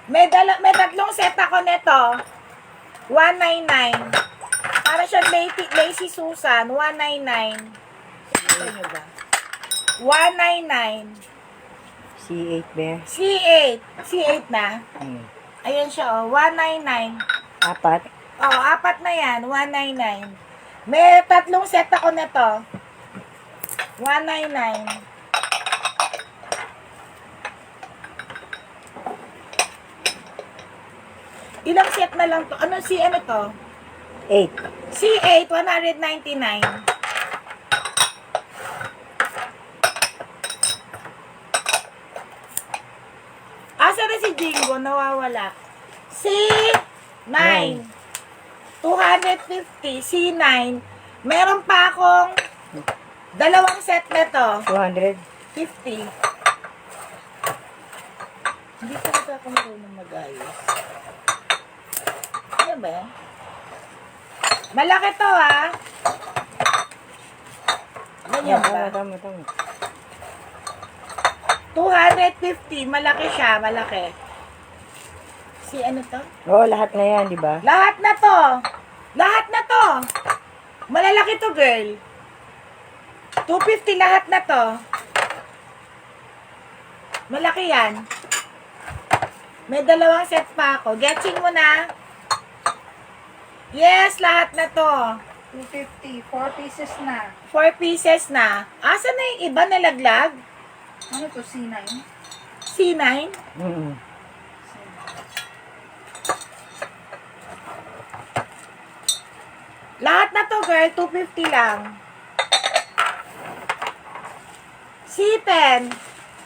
May tatlong set ako nito. 199. Para siyang Lazy Susan. 199. Ito nyo ba? 199. C8 ba? C8. C8 na. Hmm. Ayan siya oh. 199. 4. Oh, 4 na yan. 199. May tatlong set ako nito. 199. Ilang set na lang to? Ano to? 8. C8, 199. Asa na si Jingo? Nawawala. C9. 250. C9. Meron pa akong dalawang set nito. 200. 50. Hindi talaga ako marunong mag-ayos. Ano ba yan? Malaki to ha. Ganyan ba? Tama. 250. Malaki siya. Malaki. Si ano to? Oo, lahat na yan, di ba? Lahat na to. Lahat na to. Malalaki to, girl. 250 lahat na to. Malaki yan. May dalawang set pa ako. Getching mo na. Yes, lahat na to. 250. 4 pieces na. 4 pieces na. Asa na yung iba nalaglag? Ano to? C9? C9? Mm. Lahat na to, girl. 250 lang. C10.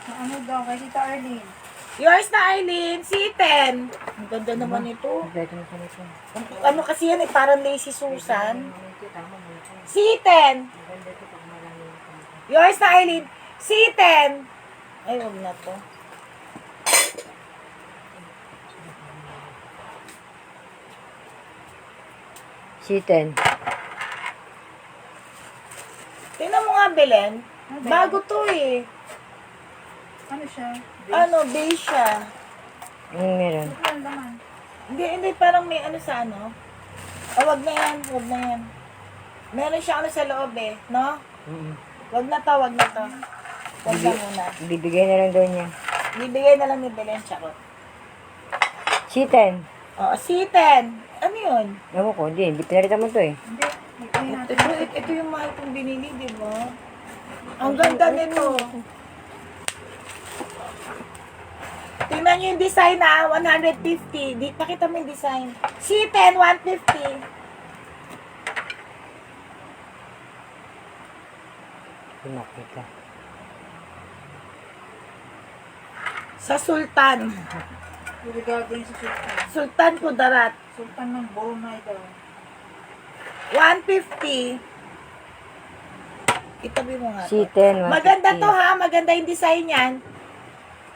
Ano daw? Kay Tita Arlene. Yours na, Arlene. C10. Ang ganda naman ito. Beto na kami ito. Ano kasi yan eh, parang Lazy Susan. Tama mo ito. C10. Maganda ito pag marami na kami. Yours na, Arlene. C10. Ay, wag na to. C10. Tingnan mo nga, Belen. Ano ba? Bago to eh. Ano siya? Ano, beige siya. Meron. Ito lang laman. Hindi, parang may ano sa ano. Oh, wag na yan, wag na yan. Meron siya ano sa loob eh, no? Wag na to, wag na to. Wag na muna. Bibigay na lang daw niya. Bibigay na lang ni Belen, charot. Chicken. Oo, C10. Ano yun? Ewan ko, hindi pinalitan mo to eh. Hindi. Ito natin. Ito yung mahal kong binili, di ba? Ang ganda nito. Tingnan nyo yung design na, 150. Pakita mo yung design. C10, 150. Hindi makita. Sa Sultan. Regarding sa Sultan. Sultan Kudarat. Sultan ng Brunei daw. 150. Itabi mo nga to. C10, 150. Maganda to ha, maganda yung design yan.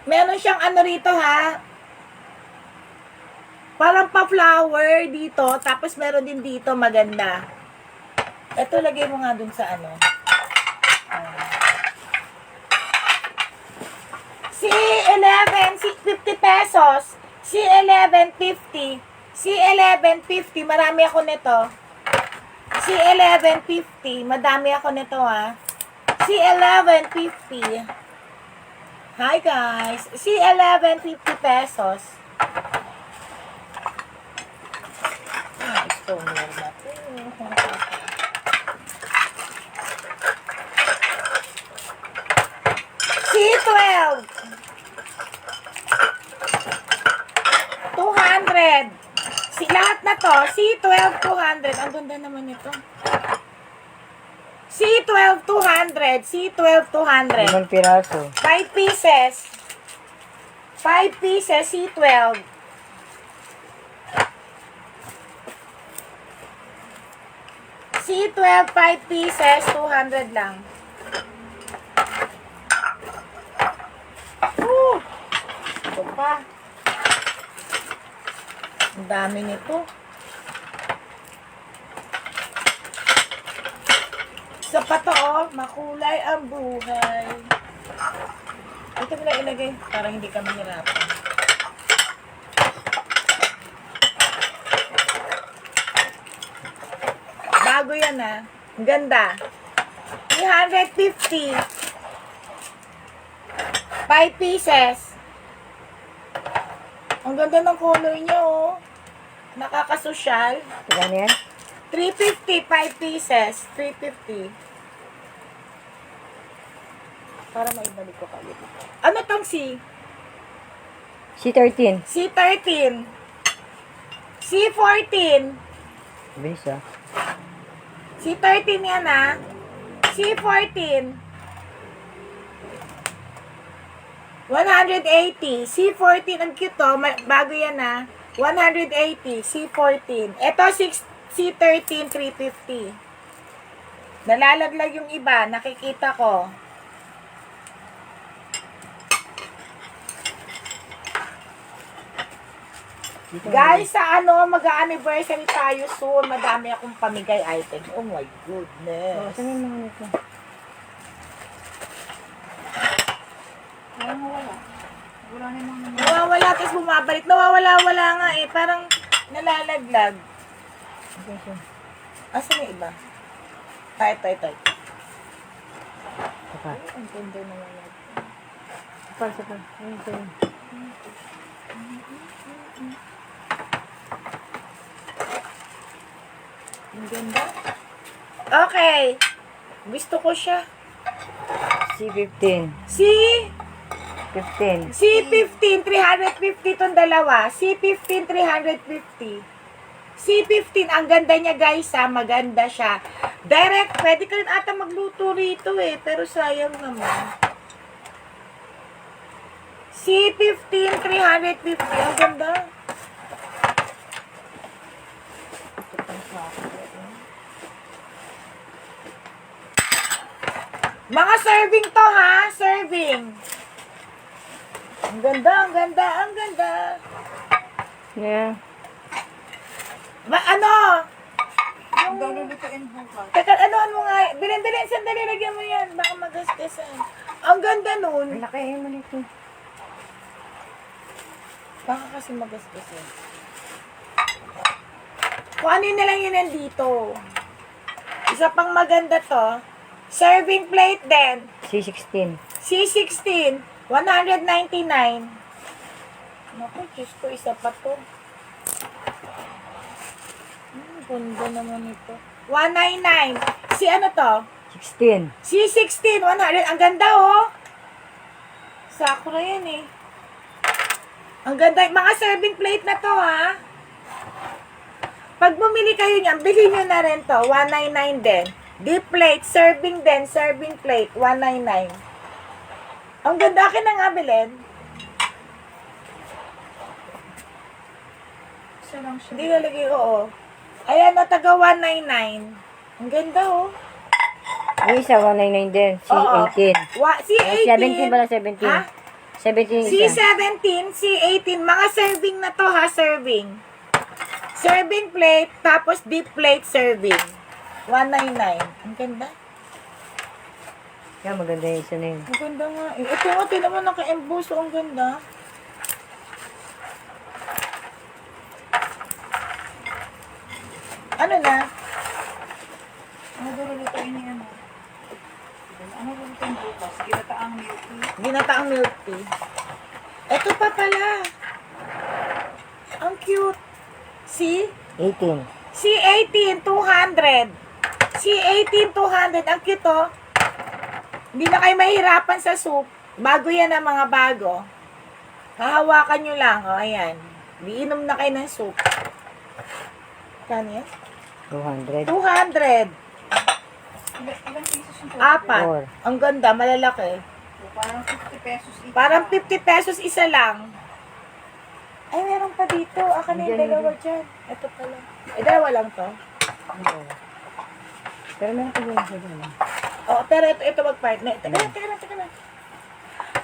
Meron siyang ano rito ha. Parang pa-flower dito, tapos meron din dito maganda. Ito lagay mo nga dun sa ano. C11, 50 pesos. C11, 50. C11, 50. Marami ako nito. C11, 50. Madami ako nito ha. C11, 50. Hi guys. C11, 50 pesos. Stoner na to. C12. 200. Lahat na to, C12, 200. Ang ganda naman ito. C12, 200. C12, 200. 5 piraso. 5 pieces. 5 pieces, C12. C12, 5 pieces, 200 lang. Ito pa. Ang dami nito. Sa pato, oh, makulay ang buhay. Ito mo na ilagay para hindi ka mahirapan. Bago yan ah. Ang ganda. 350. 5 pieces. Ang ganda ng color niya oh. Nakakasosyal. Kailan yan? 350, 5 pieces. 350. Para maibalik ko kayo. Ano tong C? C13. C13. C14. Bilis ah. C13 yan ah. C14. 180. C14. Ang cute oh. Bago yan ah. 180. C14. Ito C13, 350. Nalalaglag yung iba. Nakikita ko. Guys, sa ano, mag-anniversary tayo soon. Madami akong pamigay items. Oh my goodness. Saan yung mga nito? Parang wala. Wala namang Nawawala, tapos bumabalik. Nawawala-wala nga eh. Parang nalalaglag. Okay, so. Asan yung iba? Ito. Sapa. Ang ganda naman yan. Sapa. Ayun, ito yun. Ang ganda. Okay. Gusto ko siya. C15. C15, 350 itong dalawa. C15, 350. C15, ang ganda niya guys ha. Maganda siya. Direct, pwede ka rin ata magluto rito eh. Pero sayang naman. C15, 350. Ang ganda. Mga serving to ha. Serving. Ang ganda. Yeah. Ano? Ang lulutuin bukas. Teka, ano mo nga? Bilin, sandali, lagyan mo yan. Baka magasgasan. Ang ganda nun. Ang laki mo nito. Baka kasi magastos eh. Kung ano na lang yun nandito. Isa pang maganda to. Serving plate din. C16. C16. 199. Naku, Diyos ko, isa pa to. Ganda naman ito. 199. Si ano to? 16. C16. 100. Ang ganda oh. Sakura yan eh. Ang ganda. Mga serving plate na to ha. Pag bumili kayo niyan, bilhin nyo na rin to. 199 din. Deep plate, serving din, serving plate, 199. Ang ganda, akin na nga, Belen. Isa lang siya. Hindi nalagay ko, oh. Ayan, na taga 199. Ang ganda, oh. Yung isa, 199 din. Oo. C18. C18. 17 pala, 17. Ha? 17 yung isa. C17, C18. Mga serving na to, ha, serving. Serving plate, tapos deep plate serving. 199. Ang ganda. Yan, maganda yung isa na yun. Ang ganda nga. Eh, ito nga, tinan mo naka-emboss. Ang ganda. Ano na? Ano lulutuin niya ano? Ano lulutuin bukas? Ginataang milk tea. Ginataang milk tea. Ito pa pala. Ang cute. See? 18. C18, 200. C18, 200. Ang cute, oh. Hindi na kayo mahirapan sa soup. Bago yan ang mga bago. Hahawakan nyo lang, oh. Ayan. Iinom na kayo ng soup. Kano yan? 200. 200. Ilang pieces yung total? Apat. Four. Ang ganda, malalaki. So, parang 50 pesos each. Parang 50 pesos isa lang. Ay, meron pa dito. Akin na yung Diyan, dalawa dyan. Ito pala. Eh, dalawa lang to. Pero meron pa din isa dyan. Oo, pero ito mag-partner. Teka lang.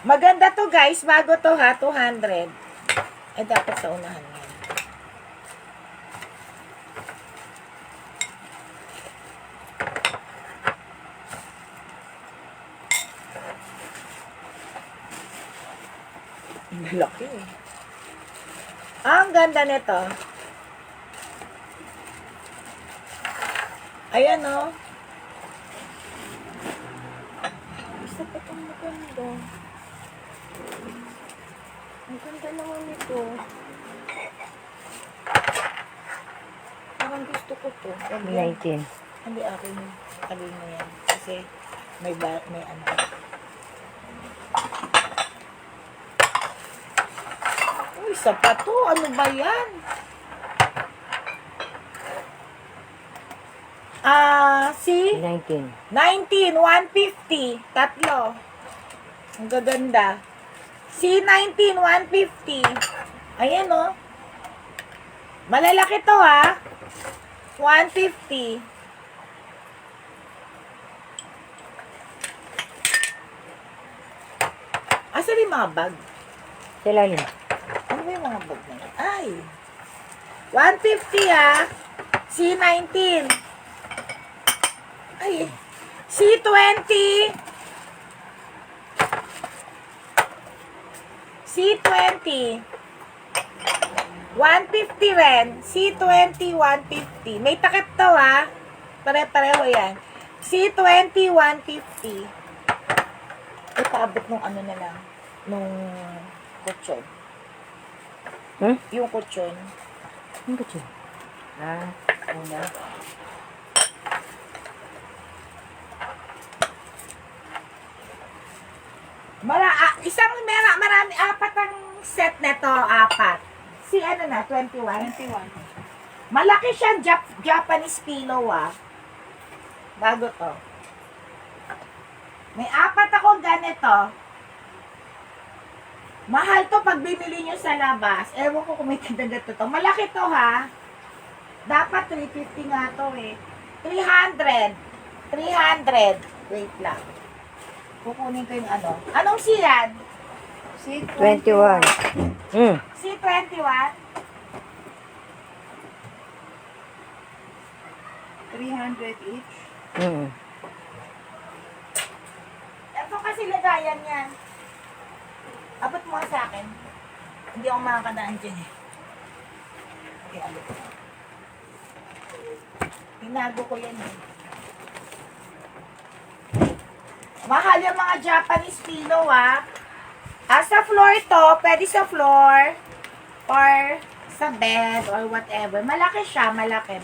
Maganda to, guys. Bago to, ha. 200. Eh, dapat sa unahan yan. Ang laki eh. Ang ganda nito. Ayan oh. Isa pa itong maganda. Ang ganda naman nito. Parang gusto ko to. Wag yan. 19. Hindi akin. Tabi mo yan. Kasi may ano. Uy, isa pa to. Ano ba yan? Si 19. 19, 150. Tatlo. Ang gaganda. C19, 150. Ayan, oh. Malalaki to, ha. 150. Asa yung mga bag? Sa ilalim. Ano ba yung mga bag na yun? Ay. 150, ha. C19. Ay. C20. C20. 150 rin. C20, 150. May takip to, ha. Pare-pareho yan. C20, 150. Ipaabot nung ano na lang. Nung kutsyon. Yung kutsyon. Ano ba ito? Una. Marami, apat ang set neto, apat. Si ano na, 21? 21. Malaki siya, Japanese pillow, ah. Bago to. May apat ako ganito. Mahal to pag binili nyo sa labas. Ewan ko kung may kadagat to. Malaki to, ha. Dapat 350 nga to, eh. 300. 300. Wait lang. Kukunin ko yung ano. Anong siyan?21. C21? 300 each. Ito kasi lagayan yan. Abot mo nga sa akin. Hindi ako makakadaan dyan eh. Okay, ano ko. Tinago ko yan eh. Mahal yung mga Japanese pillow ah. Sa floor to, pwede sa floor or sa bed or whatever. Malaki siya, malaki.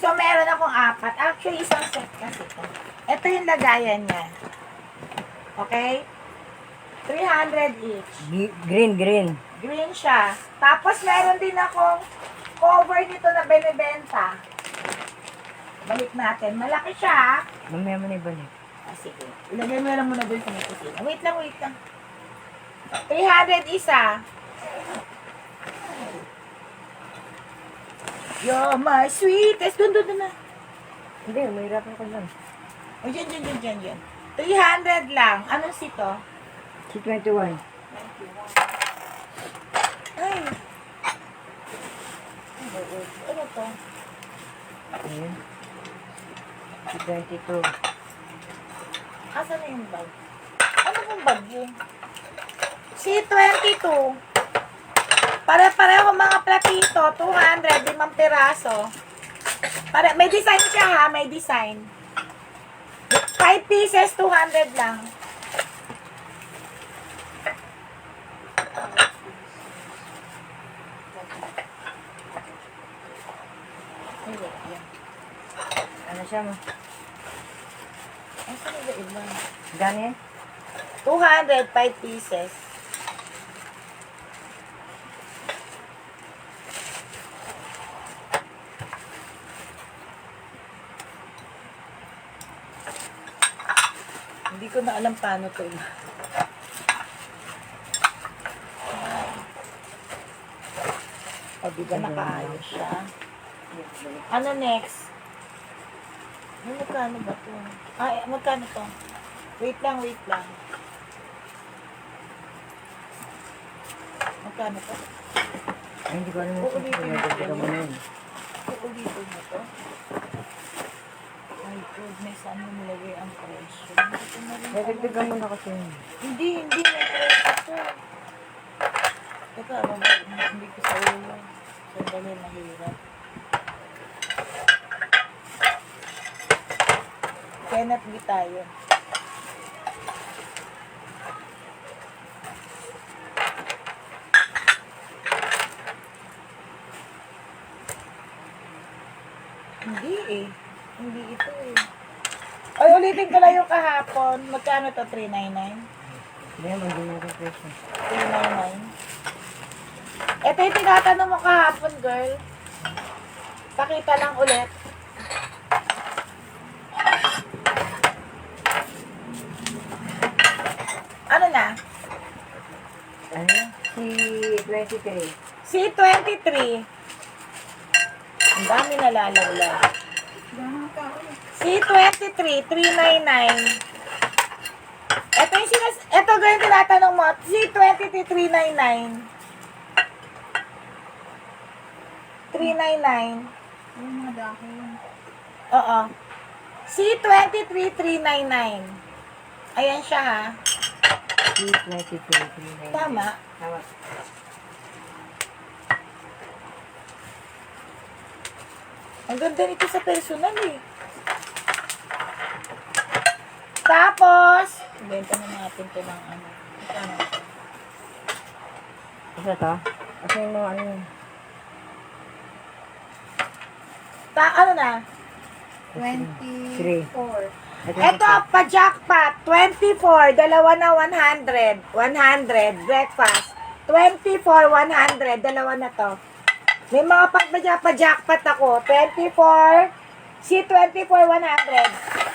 So, meron akong 4. Actually, isang set kasi ito. Ito yung lagayan niya. Okay? 300 each. Green. Green siya. Tapos, meron din akong cover nito na binibenta. Balik natin. Malaki siya. Mamaya mo na ibalik. Sige. Ilagay mo lang muna doon sa may kusina. Wait lang. 300 isa. You're my sweetest. Doon na. Hindi, mahirapan ko lang. O, dyan. 300 lang. Anong sito? Si 21. Ay. Ano to? Ayun. Si 22. Asan na yung bag? Ano kong bag yun? Si 22. Pare-pareho mga platito. 200. 5 piraso. May design siya ha. May design. 5 pieces. 200 lang. Ay, wait, yan. Ano siya mo? Asan na iba? Ganyan? 200, 5 pieces. Hindi ko na alam paano to. O, di ba nakaayos siya? Ano next? Ay, magkano ba to? Ay, magkano to? Wait lang. Magkano to? Ay, hindi ko alam yung pinagdagan mo yun. Uulitin mo to? Ay, goodness, ano nilagay ang presyo? Hindi ko na rin alam. Nagdagdagan mo na kasi yun. Hindi, may presyo to. Teka, hindi ko sa ulo. Sandali, mahirap. Kenneth B tayo. Hindi eh. Hindi ito eh. Ay, ulitin ko lang yung kahapon. Magkano to? 399? Hindi naman, hindi na rin presyo. 399. Ito yung tinatanong mo kahapon, girl. Pakita lang ulit. Ano na? Ano? Si 23. C23. Ang dami nalalaglag. C23, 399. Ito ganyan tinatanong mo. C23, 399. 399. Yung mga dahil. Oo. C23, 399. Ayan siya ha. Si 23. Tama. Tama. Ang ganda nito sa personal eh. Tapos, benta na natin ito ng ano. Ano? Isa to? Kasi yung mga ano yun. Ano na? 24. Ito, pa-jackpot. 24. Dalawa na 100. 100. Breakfast. 24, 100. Dalawa na to. May mga pa-jackpot ako. 24. Si 24, 100.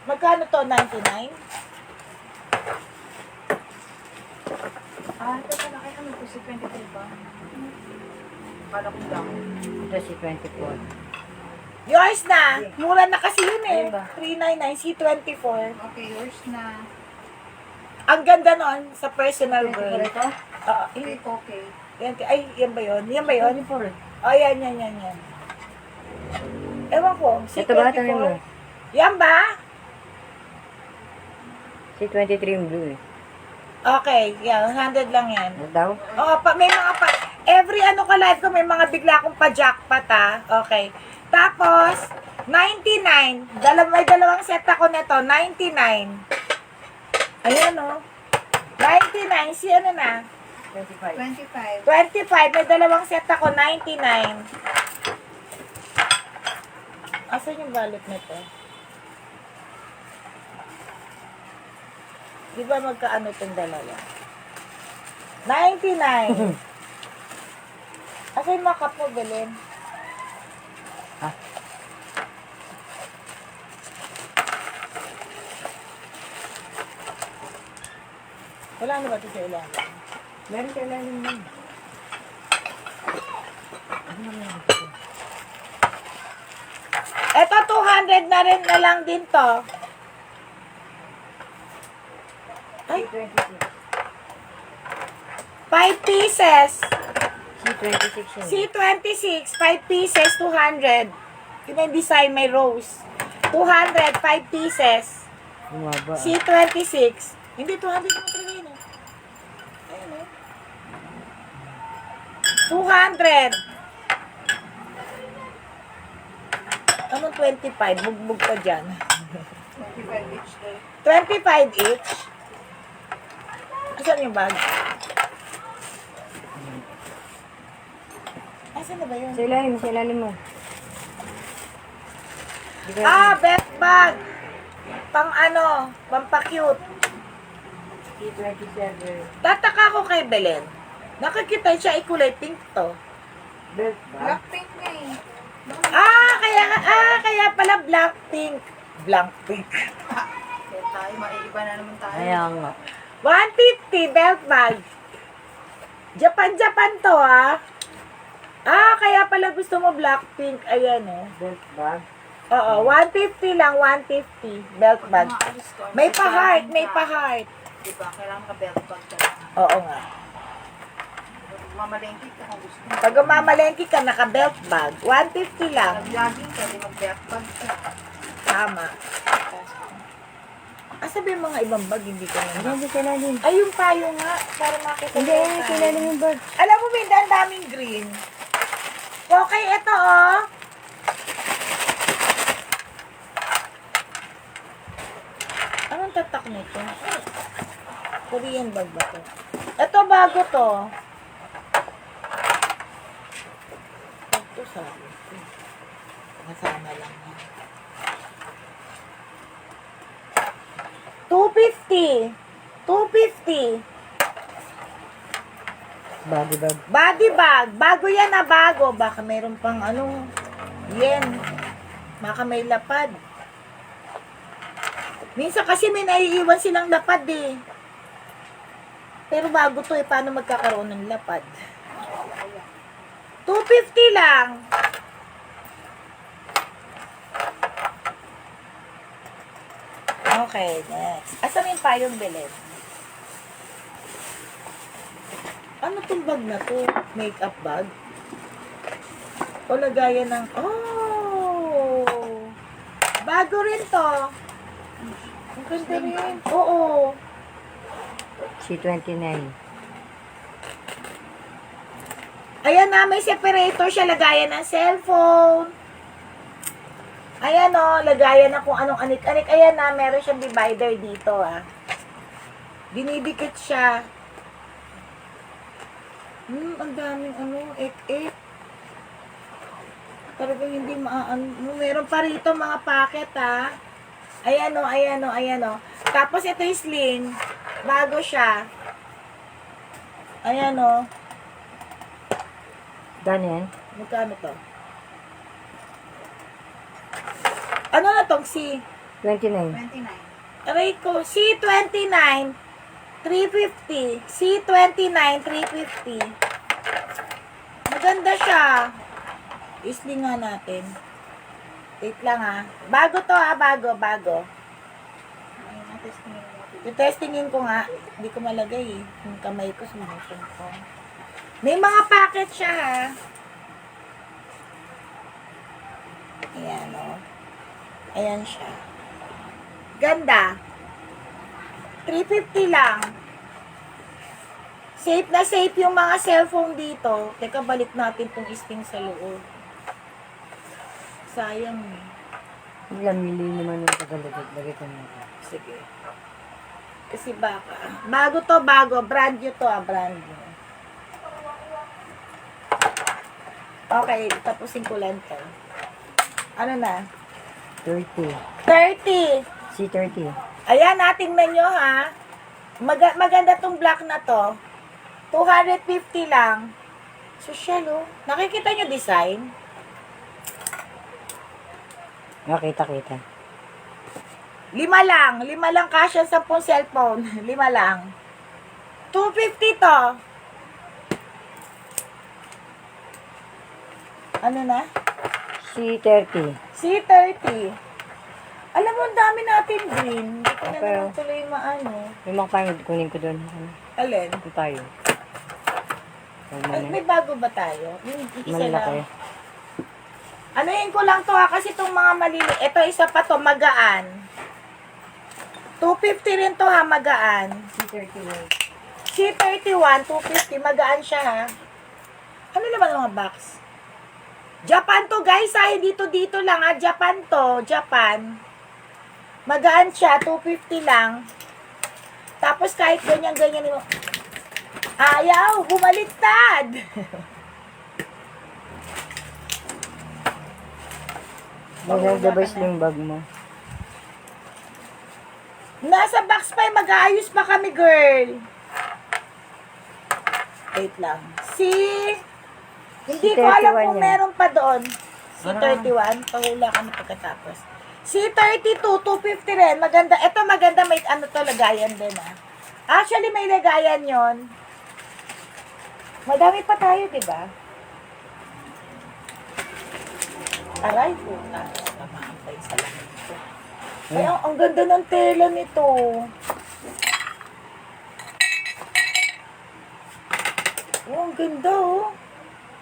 Magkano to? 99? Ito pala kaya ano po si 23 ba? Kala ko lang. Ito si 24. Yours na. Mura na kasi yun eh. Ayun ba? 399, C24. Okay, yours na. Ang ganda nun sa personal girl. ito? Okay. Yan, ay, yan ba yun? Yan ba yun? 24. Oh, yan. Ewan ko. Ito ba? Ito mo. Yan ba? Si 23 yung blue eh. Okay, yan. 100 lang yan. Ano daw? Oo, may mga every ano ka live ko, may mga bigla akong pa-jackpot ha. Okay. Tapos, 99. May dalawang set ako nito. 99. Ayan o. 99. Si ano na? 25. 25. 25. May dalawang set ako. 99. Asan yung wallet nito? Di ba magkaano itong dalawa? 99. Asan yung mga cup mo, Belen? Ha? Wala na ba ito sa ilan? Meron ka ilalim nun. Ito, 200 na rin na lang din to. Ay, 26. 5 pieces. C26 yun. C26, 5 pieces, 200. Yun ang design, may rose. 200, 5 pieces. Bumaba. C26. Hindi, 200 naman talaga yun. Ayun eh. 200. Anong 25? Bugbog ka dyan. 25 each day. 25 each. Asan yung bag? Asan na ba yun? Sa ilalim mo. Di ba- Ah, belt bag. Pang ano, pampa-cute. C27. Tataka ko kay Belen. Nakikita siya ikulay pink to. Belt ba? Blackpink na eh. Kaya pala black pink. Blank pink. Kaya tayo, maiiba na naman tayo. Kaya nga. 150 belt bag. Japan to kaya pala gusto mo black pink. Ayan Belt ba? Oo, 150 lang, 150 belt Pag bag. umaalis ko, May pa-heart, jogging may ka, pa-heart. Diba? Kailangan ka belt bag ka lang. Oo nga. Mamalengke ka kung gusto mo. Pag umamalengke ka, naka-belt bag, 150 lang. Nag-jogging ka, di mag-belt bag ka. Tama. Asa ba yung mga ibang bag, hindi ko na. Hindi, sa ilalim. Ay, yung payo nga, para makita Hindi, mo yung sa payo. ilalim yung bag. Alam mo, Minda, ang daming green. Okay, ito Anong tatak nito? Korean bag ba to? Ito, bago to. Ito, sabi ko. Nasama lang yan. 250. 250. Body bag. Body bag. Bago yan bago. Baka mayroon pang yen. Baka may lapad. Minsan kasi may naiiwan silang lapad eh. Pero bago to paano magkakaroon ng lapad? 250 lang. Okay, next. Asan yung payong Belen? Ano tong bag na to? Makeup bag? O lagayan ng... Oh! Bago rin to. Ang ganda rin. Oo. C29. Ayan na, may separator siya. Lagayan ng cellphone. Ayan lagayan na kung anong anik-anik. Ayan na, meron siyang divider dito Dinidikit siya. Ang daming ek-ek. Talagang hindi meron pa rito mga packet Ayan ayan Tapos ito yung sling. Bago siya. Ayan Gano yan? Magkano to? Ano na tong C? 29. 29. Aray ko, C29, 350. C29, 350. Maganda siya. Isling nga natin. Wait lang Bago to bago. Ayun, natestingin natin. Itestingin ko nga. Hindi ko malagay Yung kamay ko sumusun ko. May mga packet siya Ayan Ayan siya. Ganda. 350 lang. Safe na safe yung mga cellphone dito. Teka, balik natin tong sting sa loob. Sayang eh. Ilang mili naman yung tagalagay. Lagay ko na ito. Sige. Kasi baka. Bago to, bago. Brand new to, brand new. Okay, tapusin ko lang to. Ano na? 30. 30. C30. Ayan, natingnan nyo ha. Maganda tong black na to. 250 lang. Social oh. Nakikita nyo design? Nakita. 5 lang. 5 lang kasya sa 10 cellphone. 5 lang. 250 to. Ano na? C30. C30. Alam mo, ang dami natin green. Hindi ko na Okay. naman tuloy maano. Yung mga pangod, kunin ko doon. Ano? Alin? Ito tayo. Huwag mo Ay, na. may bago ba tayo? Yung isa Malaki. lang. Anuhin ko lang to ha, kasi itong mga malili. Ito, isa pa to, magaan. 250 rin to ha, magaan. C31. C31, 250, magaan siya ha. Ano naman mga box? Japan to guys ha, dito lang ha, Japan to, Japan. Magaan siya, 250 lang. Tapos kahit ganyan-ganyan mo. Ayaw, bumaliktad. May device yung bag mo. Nasa box pa, mag-aayos pa kami, girl. Wait lang. Hindi ko alam C31 kung yan. meron pa doon. C31, pahula kami pagkatapos. C32, 250 rin. Maganda. Ito maganda, may ano to, lagayan din ah. Actually, may lagayan yon. Madami pa tayo, di ba? Aray, puta. Tamaan pa yung salamin ko. Kaya, ang ganda ng tela nito. Oh, ang ganda oh.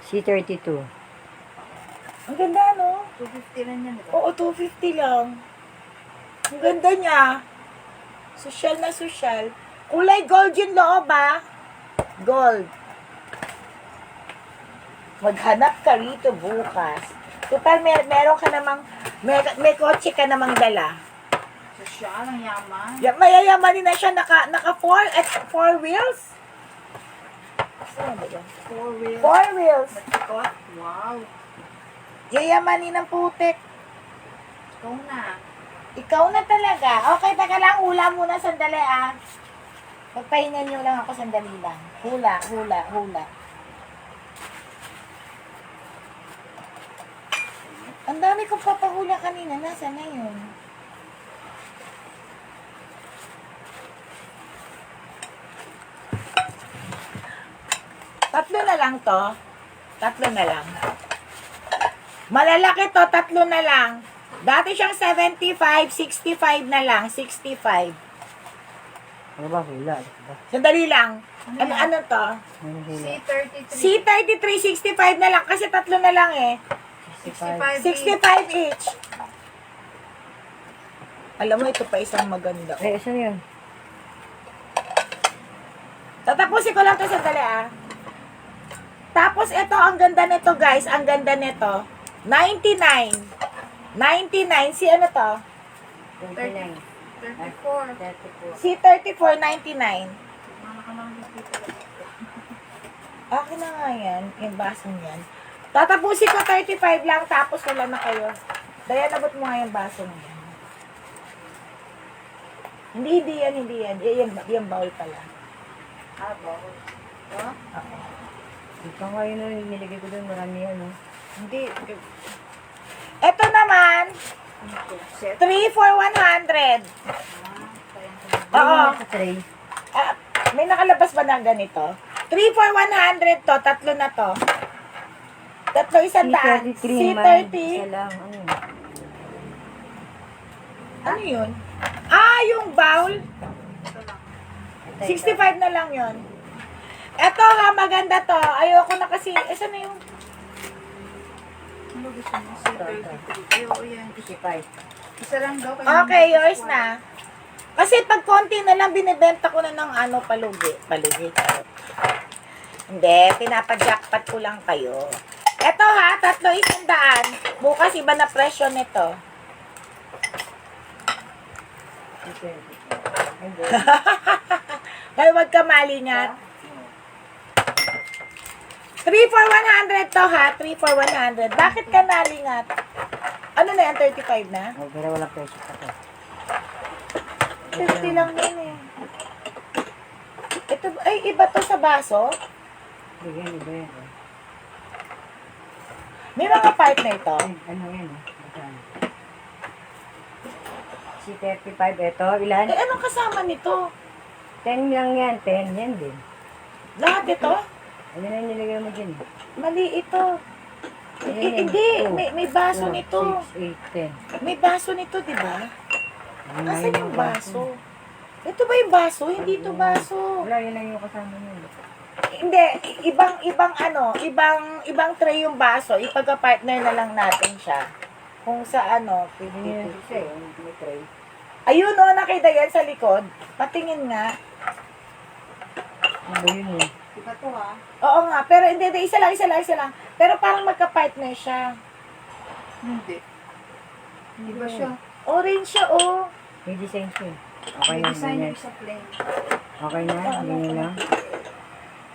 C32. Ang ganda no? 250 lang yan. Diba? Oo, 250 lang. Ang ganda niya. Social na social. Kulay gold yung loob ah. Gold. Maghanap ka rito bukas. Total, meron ka namang, may kotse ka namang dala. Sosyal, ang yaman. Mayayamanin na siya, naka 4 wheels. Saan ba yan? 4 wheels. 4 wheels. Matikot. Wow. Yayamanin ng putik. Ikaw na. Ikaw na talaga. Okay, taka lang. Hula muna sandali ah. Pagpahingan nyo lang ako sandali lang. Hula. Ang dami kong papahula kanina. Nasaan na yun? Tatlo na lang to. Tatlo na lang. Malalaki to, tatlo na lang. Dati siyang 75, 65 na lang. 65. Ano ba? Hula. Diba? Sandali lang. Ano to? Ano hula? C33. C33, 65 na lang. Kasi tatlo na lang eh. 65. 65 each. Alam mo, ito pa isang maganda. Eh, saan yun? Tatapusin ko lang to sandali ah. Tapos ito, ang ganda nito guys. Ang ganda nito. 99. 99. Si ano to? 29. 34. Si 34, 99. Mana ka naman dito. Akin na nga yan. Yung basong yan. Tatapusin ko 35 lang. Tapos wala na kayo. Daya, nabot mo nga yung basong yan. Hindi yan. Yung bowl pala. Ah, bawal. Ito? Oo. Ito nga yun yung nilagay ko doon. Marami yan, no? Hindi. Ito naman, Set. 3 for 100. Oo. Yung sa tray. Ah, may nakalabas ba ng ganito? 3 for 100 to. Tatlo na to. Tatlo, 100. C33 man. C30. Isa lang. Ano yun? Ano yun? Ah, yung bowl. Ito lang. 65 na lang yun. Eto ha, maganda to. Ayoko na kasi, saan na yung... Ano gusto mo? C33. Oo, yan. 55. Isa lang daw. Okay, yours na. Kasi pag konti na lang, binibenta ko na ng ano, palugi. Palugi. Hindi, pinapajackpot ko lang kayo. Eto ha, 3,100. Bukas iba na presyo nito. Hindi. Kaya wag ka malingat. 3 for 100 to ha, 3 for 100. Bakit ka nalingat? Ano na yan, 35 na? Oh, pero walang presyo pa to. 50 lang yun eh. Ito, ay, iba to sa baso? Bigyan, iba yan. Eh. May mga part na ito. Ay, ano yan? Magkano? Si 35, ito, ilan? Eh, anong kasama nito? 10 lang yan, 10 yan din. Lahat ito? Ano na yung nilagay mo dyan? Mali ito. Ayan, Eh, hindi, may baso 4, nito. 6, 8, 10. May baso nito, di ba? Ano na Asan yun yung baso? Ito ba yung baso? Hindi ito baso. Wala, yun lang yung kasama nyo. Hindi, ibang tray yung baso. Ipagka-partner na lang natin siya. Kung sa ano, Hindi nyo 50. siya, may tray. Ayun o, nakita yan sa likod. Patingin nga. Ano ba yun eh? Iba to ha. Oo nga, pero hindi, isa lang. Pero parang magka-partner siya. Hindi. Hindi ba siya? Orange siya, oh. May design siya. Okay May na, design ganyan. yung sa plain. Okay na, ganyan lang.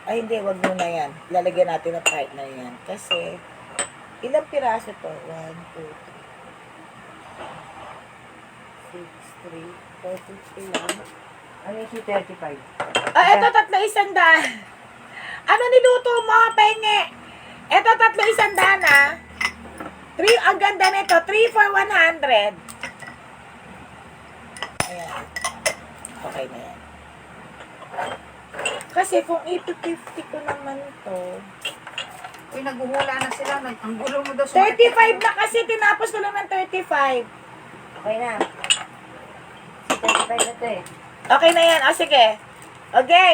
Ay, hindi, wag mo na yan. Lalagyan natin ng partner yan. Kasi, ilang piraso to? 1, 2, 3, 6, 3, 4, 50 lang. Ano yung si 35? Ah, eto, 3,100. Ano niluto mo, penge? Eto, 3,100 ah. 3, ang ganda nito, 3 for 100. Ayan. Okay na yan. Kasi kung 850 ko naman to. Uy, naghuhula na sila. Ang gulo mo daw sa 35 na kasi, tinapos ko lang ng 35. Okay na. Si 35 na to eh. Okay na yan. O, sige. Okay.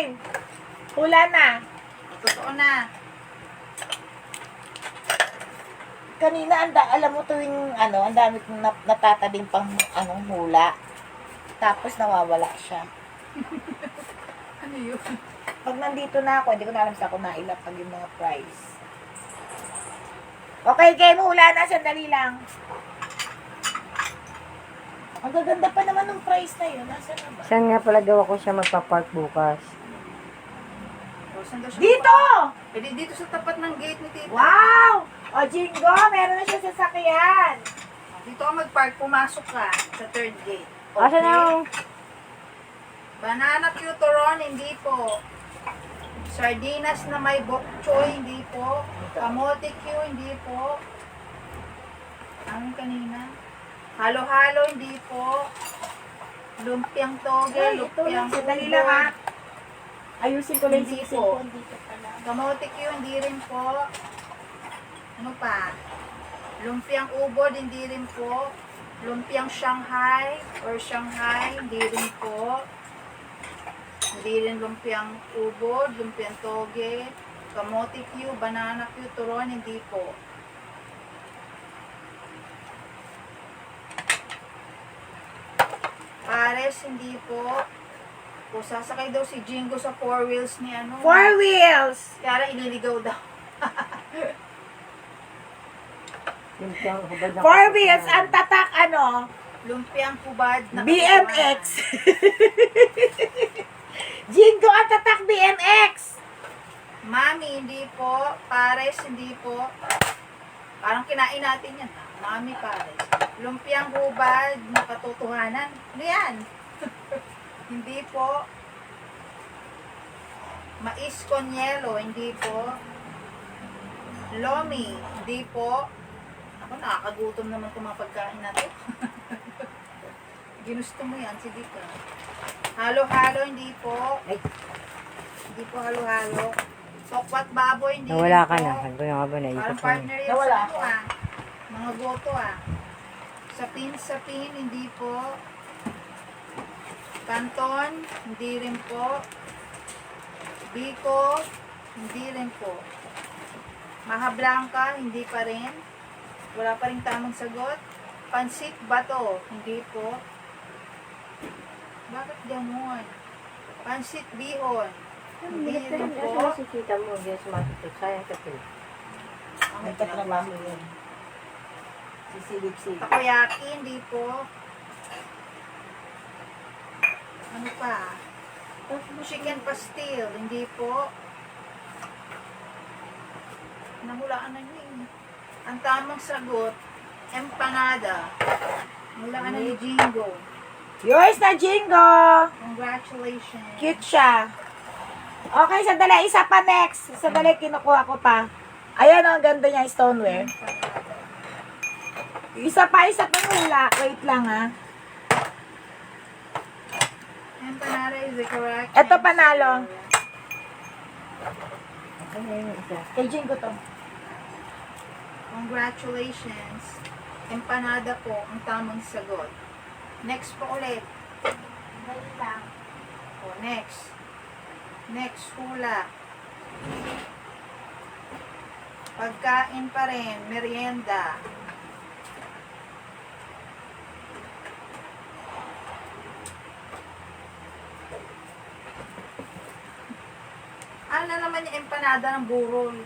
Hula na. Totoo na. Kanina, alam mo tuwing, ang dami kong natatabing pang, hula. Tapos, nawawala siya. Ano yun? Pag nandito na ako, hindi ko na alam sa ako nailapag yung mga price. Okay, game. Hula na. Sandali lang. Ang gaganda pa naman ng price na yun. Nasaan na ba? Saan nga pala daw ako siya magpa-park bukas? O, saan daw siya Dito! Pwede dito sa tapat ng gate ni Tita. Wow! O, Jingo, meron na siya sa sakyan. Dito ka mag-park, pumasok ka sa third gate. Asa na ako? Banana Cuturon, hindi po. Sardinas na may bok choy, hindi po. Kamote Q, hindi po. Ano kanina? Halo-halo, hindi po. Lumpiang toge, Ay, ito lang. lumpiang Sandali lang ha. ubo. Ayusin ko lang Hindi yung po. Dito pala. Kamote Q, hindi rin po. Ano pa? Lumpiang ubod, hindi rin po. Lumpiang Shanghai or Shanghai, hindi rin po. Hindi rin lumpiang ubod, lumpiang toge. Kamote Q, banana Q, turon, hindi po. Pares, hindi po. O sasakay daw si Jingo sa 4 wheels ni ano. 4 wheels. Kaya ililigaw daw. Yung siyang hubad na 4 wheels. Ang tatak, Lumpiang hubad na BMX. Jingo, ang tatak BMX. Mami, hindi po. Pares, hindi po. Parang kinain natin yan. Mami, pares. Lumpiang hubad na katotohanan. Ano yan? Hindi po. Mais con yelo, hindi po. Lomi, hindi po. Ako, nakakagutom naman itong mga pagkain na to. Ginusto mo yan, sige ka. Halo-halo, hindi po. Ay. Hindi po halo-halo. Sokwat baboy, hindi Nawala rin ka po. na. Sabi ko nga ba, naikot Parang ko na. partner yan Nawala sa ako. ano Mga goto Sapin, hindi po. Canton, hindi rin po. Biko, hindi rin po. Maha Blanca, hindi pa rin. Wala pa rin tamang sagot. Pansit Bato, hindi po. Bakit gamon? Pansit bihon. Hindi Hindi rin rin po. si tita mo, hindi sa matutog. Sayang kasi. Nagtatrabaho yun. Sisilip-silip. Takoyaki, hindi po. Ano pa? Chicken pastil, hindi po. Nahulaan na niyo eh. Ang tamang sagot, empanada. Nahulaan na ni Jingo. Yours na, Jingo! Congratulations. Cute siya. Okay, sandali. Isa pa next. Sandali, kinukuha ko pa. Ayan, oh, ang ganda niya, stoneware. Isa pa hula. Wait lang, ha. Empanada is the correct Eto, answer. panalo. Ano yung isa? Kay Jingo to. Congratulations. Empanada po ang tamang sagot. Next po ulit. Dali lang. O, next. Next hula. Pagkain pa rin, merienda. Ano na naman yung empanada ng burol?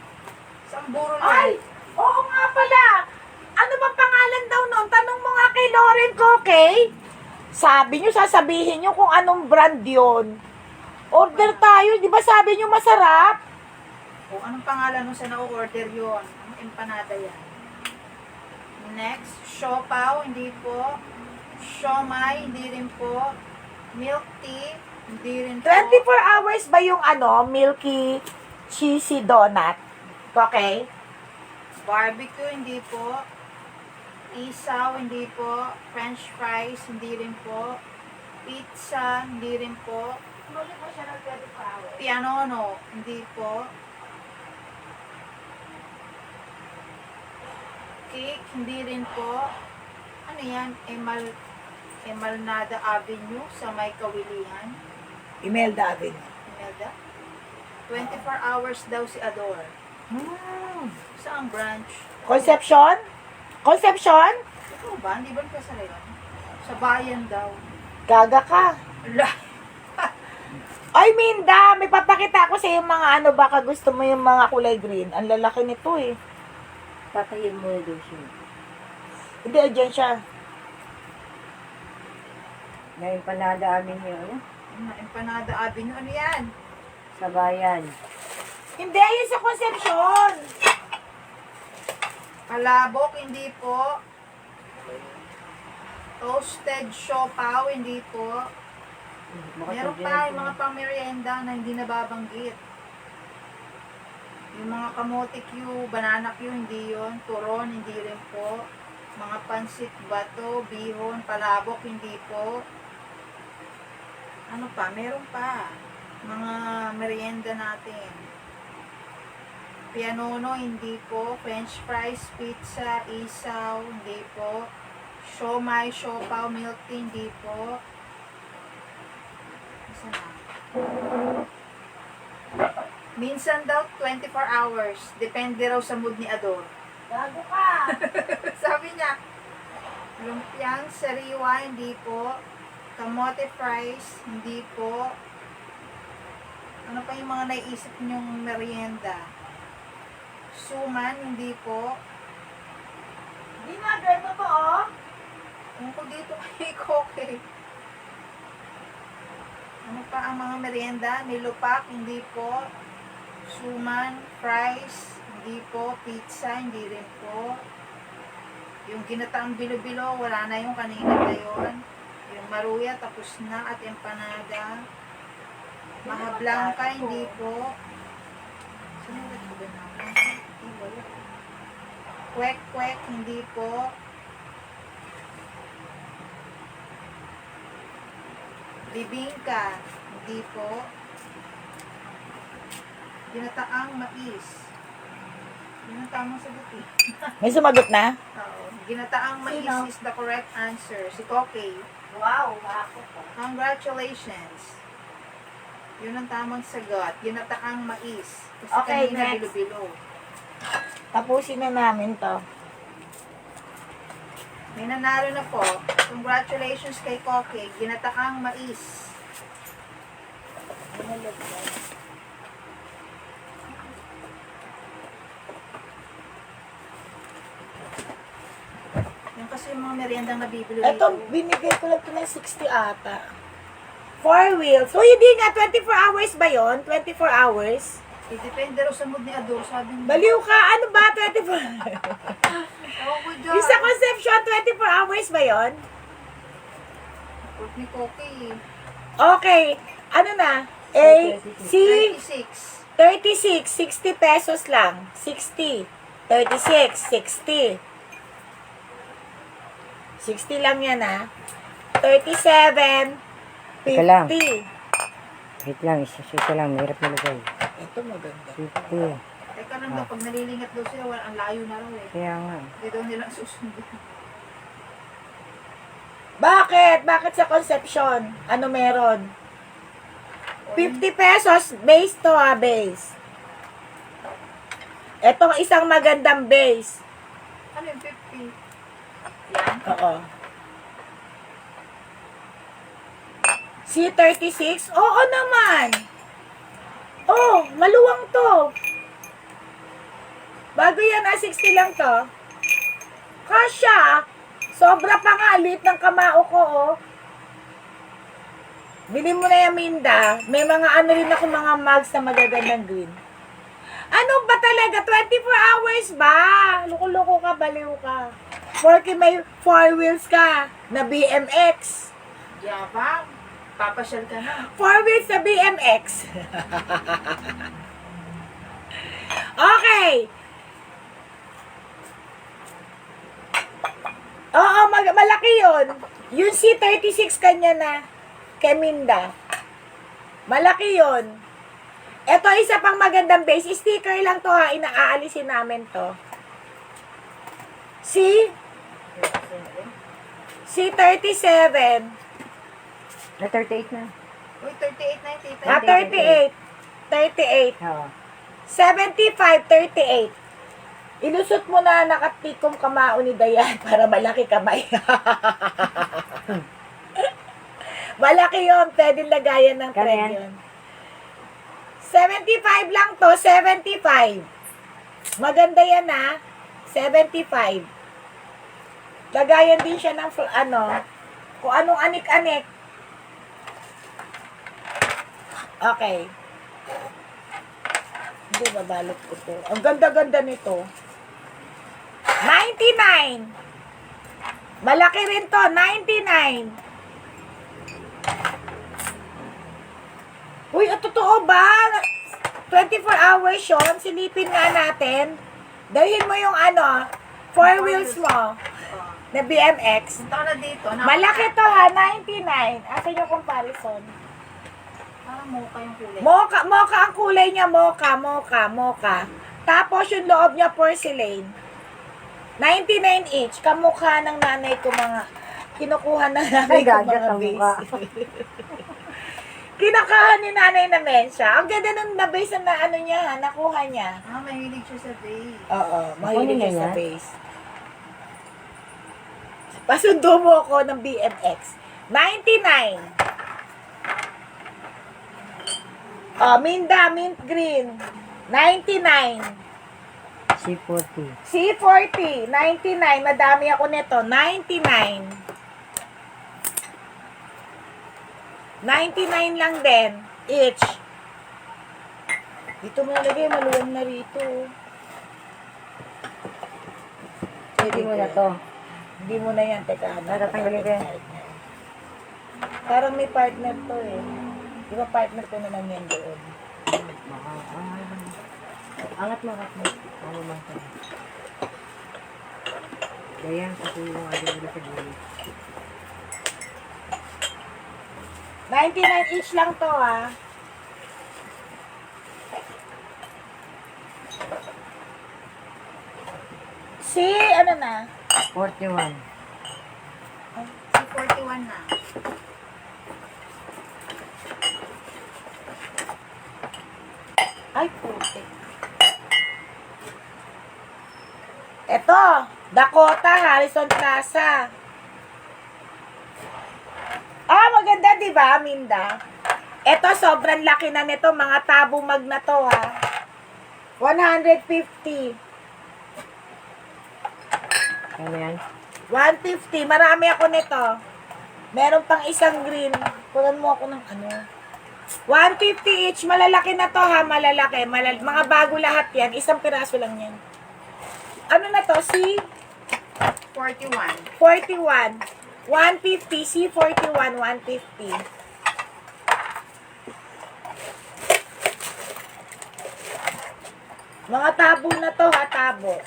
Saan burol Ay! yan? Oo nga pala! Ano ba pangalan daw nun? Tanong mo nga kay Lauren ko, okay? Sabi nyo, sasabihin nyo kung anong brand yon. Order tayo, di ba sabi nyo masarap? O, anong pangalan nung sa na-order yun? Ang empanada yan. Next, siopaw, hindi po. Siomay, hindi rin po. Milk tea, hindi rin po. 24 hours ba yung milky cheesy donut? Okay? Barbecue, hindi po. Isaw, hindi po. French fries, hindi rin po. Pizza, hindi rin po. Hindi po siya ng 24 hours. Pianono, hindi po. Cake, hindi rin po. Ano yan? Emalnada Avenue sa may Kawilihan. Imelda Avenue. Imelda? 24 hours daw si Ador. Saan branch? Conception? Conception? Ikaw ba? Hindi ba sa rayon? Sa bayan daw. Gaga ka. Ala. Ay, Minda, may papakita ko sa yung mga baka gusto mo yung mga kulay green. Ang lalaki nito eh. Patayin mo na daw siya. Hindi, dyan siya. May empanada amin yun. Empanada Avenue. Ano yan? Sa bayan. Hindi, yun sa Conception. Palabok, hindi po. Toasted siopaw, hindi po. Meron pa yung mga pang-merienda na hindi nababanggit. Yung mga kamote Q, banana Q, hindi yon. Turon, hindi rin po. Mga pansit bato, bihon, palabok, hindi po. Ano pa? Meron pa. Mga merienda natin. Pianono, hindi po. French fries, pizza, isaw, hindi po. Siomay, siopaw, milk tea, hindi po. Isa na. Minsan daw 24 hours. Depende raw sa mood ni Ador. Gago ka. Sabi niya, lumpiang sariwa, hindi po. Kamote fries, hindi po. Ano pa yung mga naiisip niyong merienda? Suman, hindi po. Hindi na, girl, totoo. Tungkol dito kay Koke. Ano pa ang mga merienda? Nilupak, hindi po. Suman, fries, hindi po. Pizza, hindi rin po. Yung ginataang bilo-bilo, wala na yung kanina na yun. Yung maruya, tapos na. At empanada. Maha blanca, hindi po. Sinulat ko ba namin? Kwek-kwek, hindi po. Bibingka, hindi po. Ginataang mais. Yun ang tamang sagot eh. May sumagot na? Oo. Ginataang mais Sino? is the correct answer. Si Koke. Wow, ako po. Congratulations. Yun ang tamang sagot. Ginataang mais. Kasi Okay, kanina next. bilo-bilo. Tapusin na namin to. May nanalo na po. Congratulations kay Koke. Ginatakang mais. Yung kasi yung mga meriendang nabibili Ito, binigay ko lang ito ng 60 ata. 4 wheels. So, hindi nga, 24 hours ba yon? 24 hours? Depende raw sa mood ni Ador. Sabi niya. Baliw ka, ano ba 24? Ewan ko dyan. Yung sa conception, 24 hours ba yon? Port ni Koke eh. Okay, ano na? A, C, 36. 36, 60 pesos lang. 60. 36, 60. 60 lang yan, ha? 37, 50. Teka lang. Wait lang, isa lang, mahirap nilagay. Ito maganda. 50. Teka lang daw, pag nalilingat daw sila, wala, ang layo na raw eh. Kaya nga. Hindi daw nila susundin. Bakit? Bakit sa conception? Ano meron? 50 pesos, base to ha, base. Etong isang magandang base. Ano yung 50? Yan. Oo. C36? Oo naman. Oh, maluwang to. Bago yan, 60 lang to. Kasya. Sobra pa nga, lit ng kamao ko, oh. Bili mo na yung Minda. May mga ano rin ako, mga mugs na magagandang green. Ano ba talaga? 24 hours ba? Loko-loko ka, baliw ka. Porque may 4 wheels ka na BMX. Yabang. Papasyal ka na. 4 wheels na BMX. Okay. Oo, malaki yun. Yung C36 kanya na. Keminda. Malaki yun. Ito isa pang magandang base. Sticker lang to ha. Inaalisin namin to. C37. Na 38 na. Uy, 38 na yung tita. 38. 38. Oo. 75, 38. Ilusot mo na nakatikom kamao ni Dayan para malaki kamay. Malaki yun. Pwede lagayan ng Kano thread yan? yun. 75 lang to. 75. Maganda yan ha. 75. Lagayan din siya ng kung anong anik-anik. Okay. Hindi, babalot ko to. Ang ganda-ganda nito. 99. Malaki rin to. 99. Uy, totoo ba? 24 hours yun. Silipin nga natin. Dalhin mo yung 4 wheels mo na BMX. Punta ka na dito. Malaki to ha. 99. Asan yung comparison? Parang mocha yung kulay. Mocha ang kulay niya, mocha. Tapos yung loob niya porcelain. 99 each. Kamukha ng nanay ko mga kinukuha ng nanay Ay, ko gagat mga ang mukha. base. Kinakahan ni nanay na mensya. Ang ganda ng na-base na niya ha, nakuha niya. Mahilig siya sa base. Oo, mahilig Kunin siya sa niya? base. Pasundo mo ako ng BMX. 99. Minda, mint green. 99. C40. C40, 99. Madami ako nito. 99. 99 lang din. Each. Dito mo nalagay. Maluwang na rito. Pwede mo na to. Hindi mo na yan. Teka. Tatanggalin ko yan. Parang may partner to eh. Di ba partner ko naman yan doon? Angat mo. Ano man ka. Ganyan, kasi yung ating ulit sa gilid. 99 each lang to ah. Ano na? 41. Si 41 na. Ay, putik. Ito, Dakota, Harrison Plaza. Ah, maganda, di ba, Minda? Ito, sobrang laki na nito. Mga tabo mag na to, ha. 150. Ano yan? 150. Marami ako nito. Meron pang isang green. Kunan mo ako ng ano. 150 each. Malalaki na to, ha. Malalaki. Mga bago lahat yan. Isang piraso lang yan. Ano na to? Si 41. 41. 150. C41. 150. Mga tabo na to, ha. Tabo.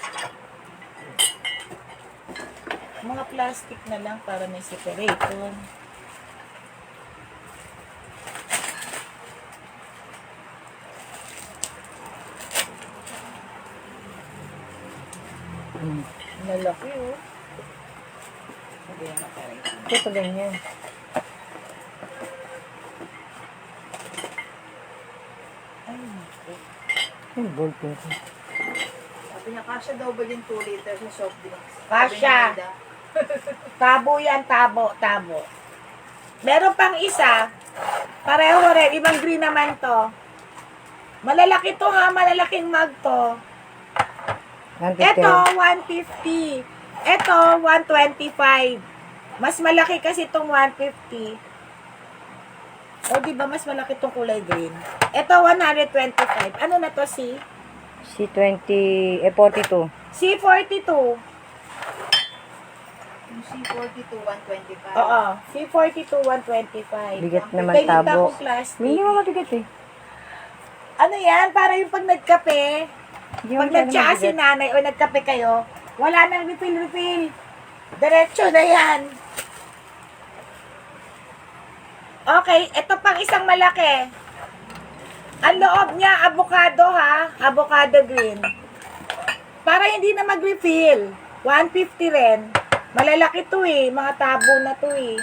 Mga plastic na lang para may separator. Lalaki, oh. Sabi yan ka rin. Ito pa ganyan. Ay, naku. Yung ballpen ko. Sabi niya, kasha daw ba yung 2 liters na soft drinks? Kasha. Sabi niya, Tabo yan, tabo, tabo. Meron pang isa. Pareho rin. Ibang green naman to. Malalaki to, ha. Malalaking mug to. 150. Ito, 150. Ito, 125. Mas malaki kasi itong 150. O, di ba mas malaki itong kulay green? Ito, 125. Ano na to, C? C20, 42. C42. Yung C42, 125. Oo. C42, 125. Bigat naman May tinda tabo. akong plastic. Hindi mo matigat eh. Ano yan? Para yung pag nagkape, Hindi pag mo nagtsaa si nanay o nagkape kayo, wala nang refill. Diretso na yan. Okay, ito pang isang malaki. Ang loob niya, avocado, ha? Avocado green. Para hindi na mag-refill. 150 rin. Malalaki to eh. Mga tabo na to eh.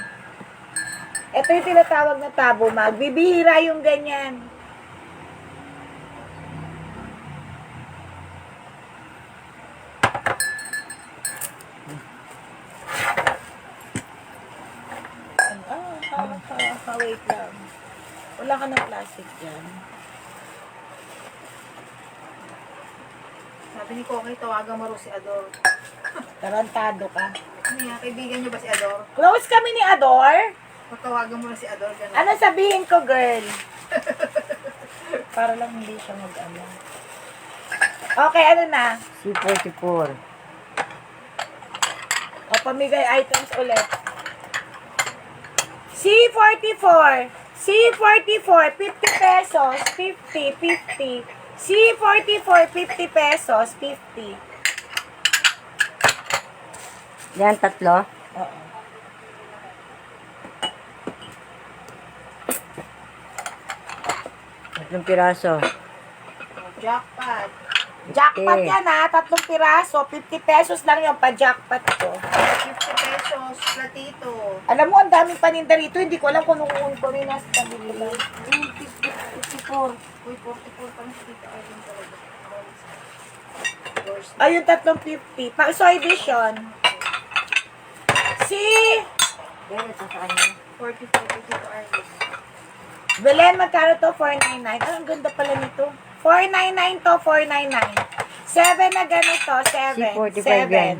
Ito yung tinatawag na tabo mag. Bibihira yung ganyan. Wait lang. Wala ka ng plastic dyan. Sabi ni Koki, tawagan mo rin si Ador. Tarantado ka. Ano yan? Kaibigan niyo ba si Ador? Close kami ni Ador. Pagtawagan mo rin si Ador, gano'n. Ano sabihin ko, girl? Para lang hindi siya mag-ano. Okay, ano na? C44. O, pamigay items ulit. C44. C44, 50 pesos. 50, 50. C44, 50 pesos. 50. Yan, tatlo. Oo. Tatlong piraso. Jackpot. Jackpot Eh. yan, ha? 3 piraso. 50 pesos lang yung pa-jackpot ko. 50 pesos, platito. Alam mo, ang daming paninda rito. Hindi ko alam kung nukuun ko rin nasa tabi nila. 54. Uy, 44 pa na si Tita Arvin talaga. Ayun, 350. Pang soy edition. Si Yan, ito sa kanya. 44 kay Tita Arvin. Belen, magkano to? 499. Ah, ang ganda pala nito. 499 to, 499. 7 na ganito, 7. C45 yan.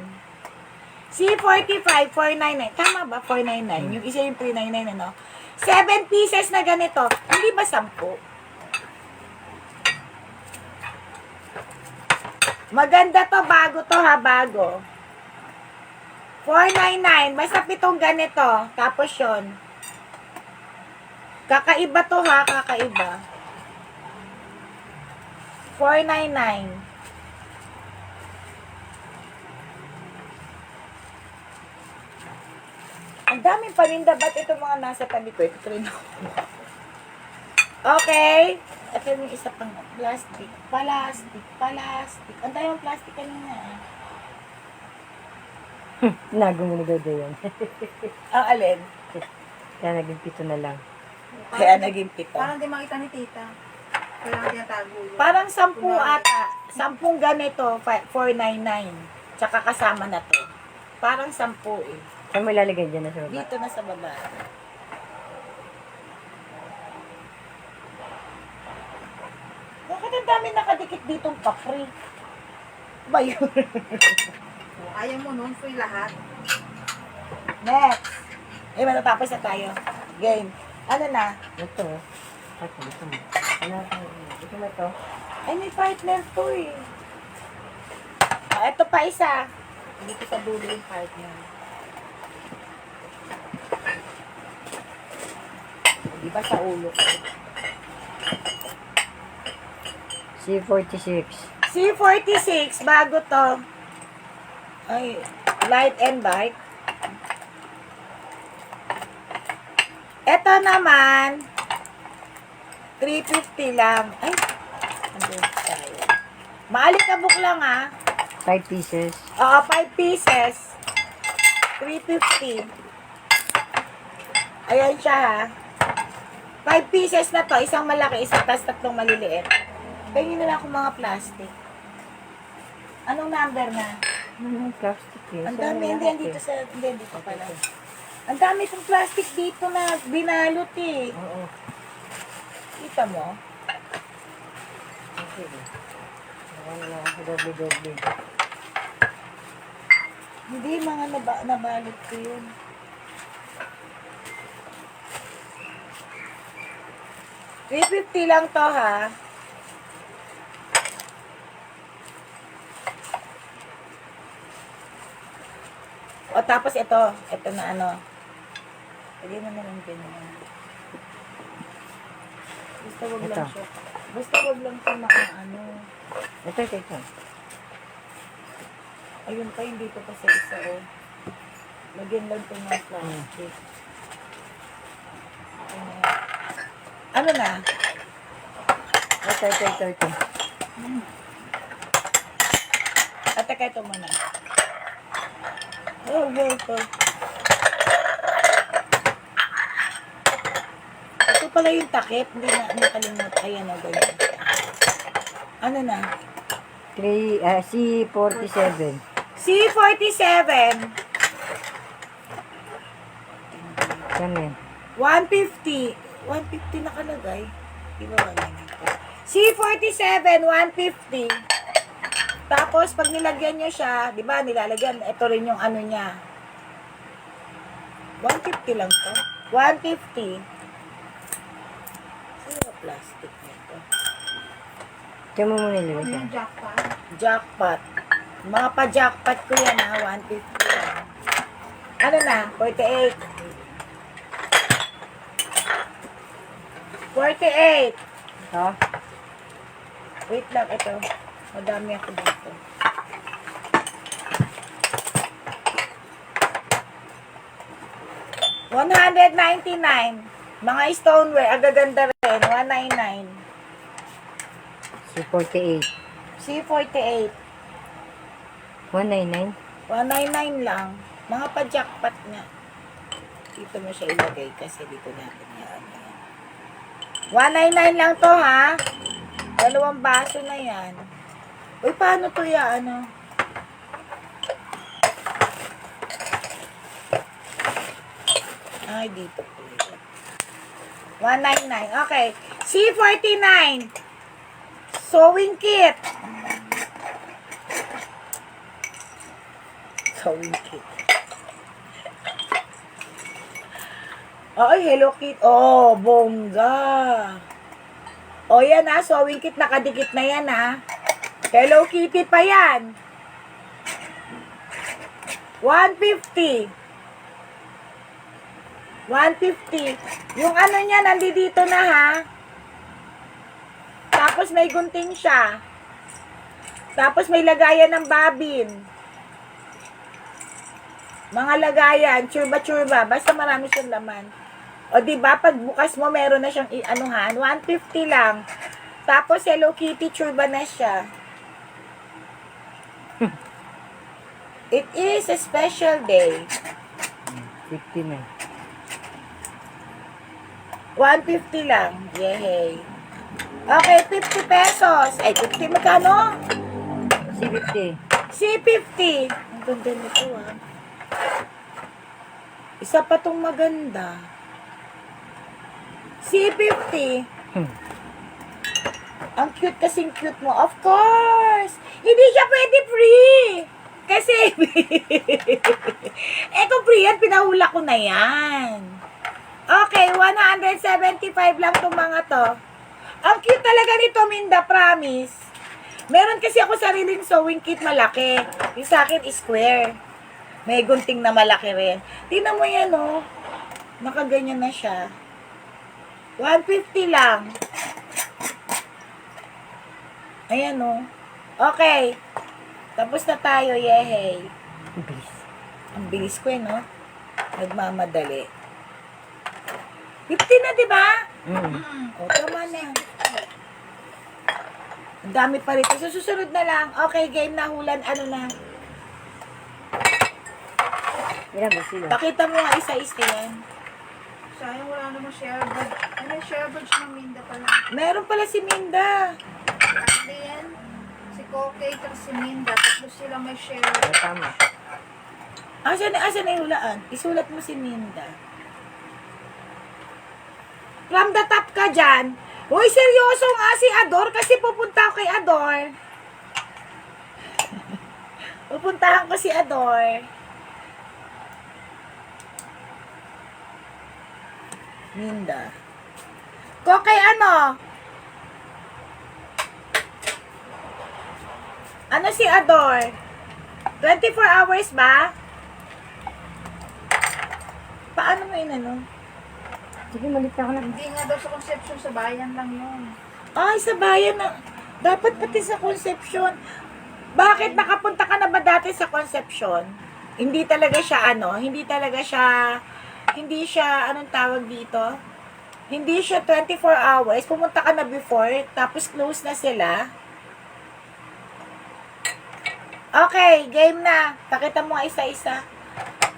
C45, 499. Tama ba? 499. Yung isa yung 399, ano? 7 pieces na ganito. Hindi ba 10? Maganda to, bago to ha, bago. 499. Basta 7 ganito. Tapos yun. Kakaiba to ha, kakaiba. 499. Ang daming paninda. Ba't ito mga nasa tabi ko? Ito rin ako. Okay. Ito yung isa pang plastic. Plastic. Ang daming plastic kanina. Nagumuligay yan. Ang alin? Kaya naging pito na lang. Kaya naging 7. Parang di makita ni Tita. Kailangan tinatago yun. Parang 10 ata. 10 ganito. 499. Tsaka kasama na to. Parang 10 eh. Saan mo ilalagay dyan na sa baba? Dito na sa baba. Bakit ang dami nakadikit ditong pa-free? Ba yun? Ayaw mo nun, free lahat. Next. Eh, matatapos na tayo. Game. Ano na? Ito. Ito mo. Ano? Ito mo ito. Ay, may partner to eh. Ah, ito pa isa. Dito sa dulo yung partner. Di ba sa ulo? C46. C46, bago to. Ay, light and bike. Ito naman, 350 lang. Ay, andun tayo. Maalikabok lang ah. 5 pieces. Oo, 5 pieces. 350. Ayan siya ha. 5 pieces na to. Isang malaki, isang tas tatlong maliliit. Tingin nila akong mga plastic. Anong number na? Plastic eh. Ang dami. Hindi, dito sa... Hindi, dito pala. Ang dami kong plastic dito na binalot eh. Oo. Kita mo? Okay. Ano lang ako doble-doble. Hindi, mga nabalot ko yun. $350 lang to ha. O tapos ito na ano. Pwede mo na lang ganyan. Basta wag lang Ito. siya. Basta wag lang siya makaano. Ito. Ayun pa, hindi ko pa sa isa oh. Lagyan lang ito ng plastic. Ano na? Ito. At teka, ito muna. Oh, ito. Ito pala yung takip. Hindi na nakalimut. Ayan o, ganyan. Ano na? C47. C47. Yan eh. 150. 150 nakalagay. Di ba ba dito? C47, 150. Tapos, pag nilagyan nyo siya, di ba, nilalagyan, ito rin yung ano niya. 150 lang to. 150. Sino plastic nito? Diyan mo muna Ano ilagay. yung jackpot? Jackpot. Mga pa-jackpot ko yan ha, 150 lang. Ano na? 48. 48. Ha? Wait lang, ito. Madami ako dito. $199. Mga stoneware, agaganda rin. 199. C48. C48. 199. 199 lang. Mga pa-jackpot nga. Dito mo siya ilagay kasi dito natin yan. 199 lang to ha. 2 baso na yan. Uy, paano to ya? Ano? Ay, dito po. 199. Okay. C49. Sewing kit. Sewing kit. Ay, Hello Kitty. Oh, bongga. O yan ha, sewing kit. Nakadikit na yan ha. Hello Kitty pa yan. 150. 150. Yung ano niya, nandito na ha. Tapos may gunting siya. Tapos may lagayan ng babin. Mga lagayan, churba-churba. Basta marami siyang laman. O diba, pag bukas mo, meron na siyang anuhan. 150 lang. Tapos Hello Kitty, churba na siya. It is a special day. 50 na. 150 lang. Yay. Okay, 50 pesos. Ay, 50 magkano? C50. C50. Ang ganda nito ah. Isa pa tong maganda. C50. Ang cute kasing cute mo. Of course! Hindi siya pwede free! Kasi, kung free yan, pinahula ko na yan. Okay, 175 lang itong mga to. Ang cute talaga nito, Minda, promise. Meron kasi ako sariling sewing kit malaki. Yung sa akin is square. May gunting na malaki rin. Tingnan mo yan, oh. Nakaganyan na siya. 150 lang. Ayan, oh. Okay. Tapos na tayo, yehey. Bilis. Ang bilis ko, no? Nagmamadali. 50 na, di ba? O, tama na. Ang dami pa rito. So, susunod na lang. Okay, game na hulan. Ano na? Ilan ba sila? Pakita mo nga isa-isa yan. Sayang wala namang share badge. Ano yung share badge ng Minda pala? Meron pala si Minda. Then, si Kokay at si Minda. Tatlo sila may share. Tama. Asan na yung hulaan? Isulat mo si Minda. From the top ka dyan. Uy, seryoso nga si Ador kasi pupunta ako kay Ador. Pupuntahan ko si Ador. Minda. Kokay ano? Ano si Ador? 24 hours ba? Paano mo inano? Sige, malit ako na. Hindi nga daw sa Conception, sa bayan lang yun. Ay, sa bayan na. Dapat pati sa Concepcion. Bakit nakapunta ka na ba dati sa Concepcion? Hindi talaga siya hindi siya, anong tawag dito? Hindi siya 24 hours. Pumunta ka na before, tapos close na sila. Okay, game na. Pakita mo nga isa-isa.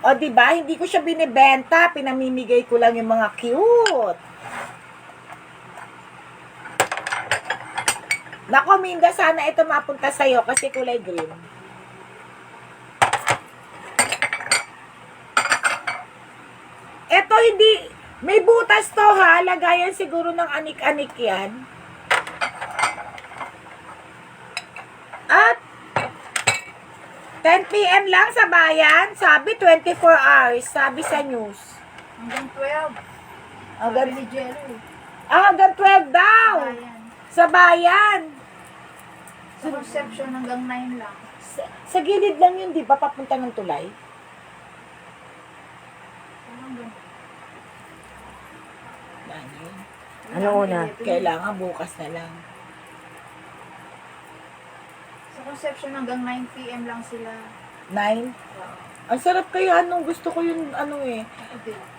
O, diba? Hindi ko siya binibenta. Pinamimigay ko lang yung mga cute. Nako, Minda, sana ito mapunta sa'yo kasi kulay green. Ito hindi, may butas to ha. Lagayan siguro ng anik-anik yan. At 10 p.m. lang sa bayan. Sabi 24 hours. Sabi sa news. Hanggang 12. Hanggang, Sabi ni Jelly. hanggang 12 daw. Bayan. Sa bayan. Sa Conception hanggang 9 lang. Sa gilid lang yun, di ba? Papunta ng tulay. Hanggang Ano una? Kailangan bukas na lang. Sa Conception hanggang 9 p.m. lang sila. 9. Oo. Ang sarap kaya gusto ko yung Ako din.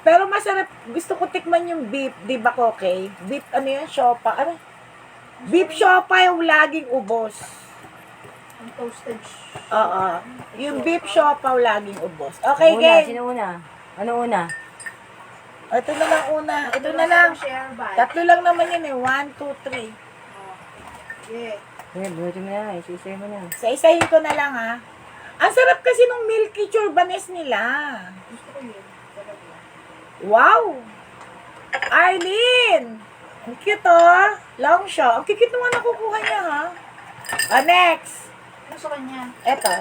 Pero masarap, gusto ko tikman yung beef, di ba, okay? Beef, yan, siopa. Beef siopa yung laging ubos. Ang toasted. Oo. Yung beef siopa yung laging ubos. Okay, Una, game. sino una? Ano una? Ito na lang una. Ito na lang. Share by. Tatlo lang naman yun eh. 1, 2, 3. Yeah. Sige, bunutin mo na. Isisay mo na. Sa isahin ko na lang ha. Ang sarap kasi nung milky churbanes nila. Gusto ko yun. Talaga. Wow! Arlene! Ang cute oh. Long siya. Ang cute naman nakukuha niya ha. Next. Ano sa kanya? Eto.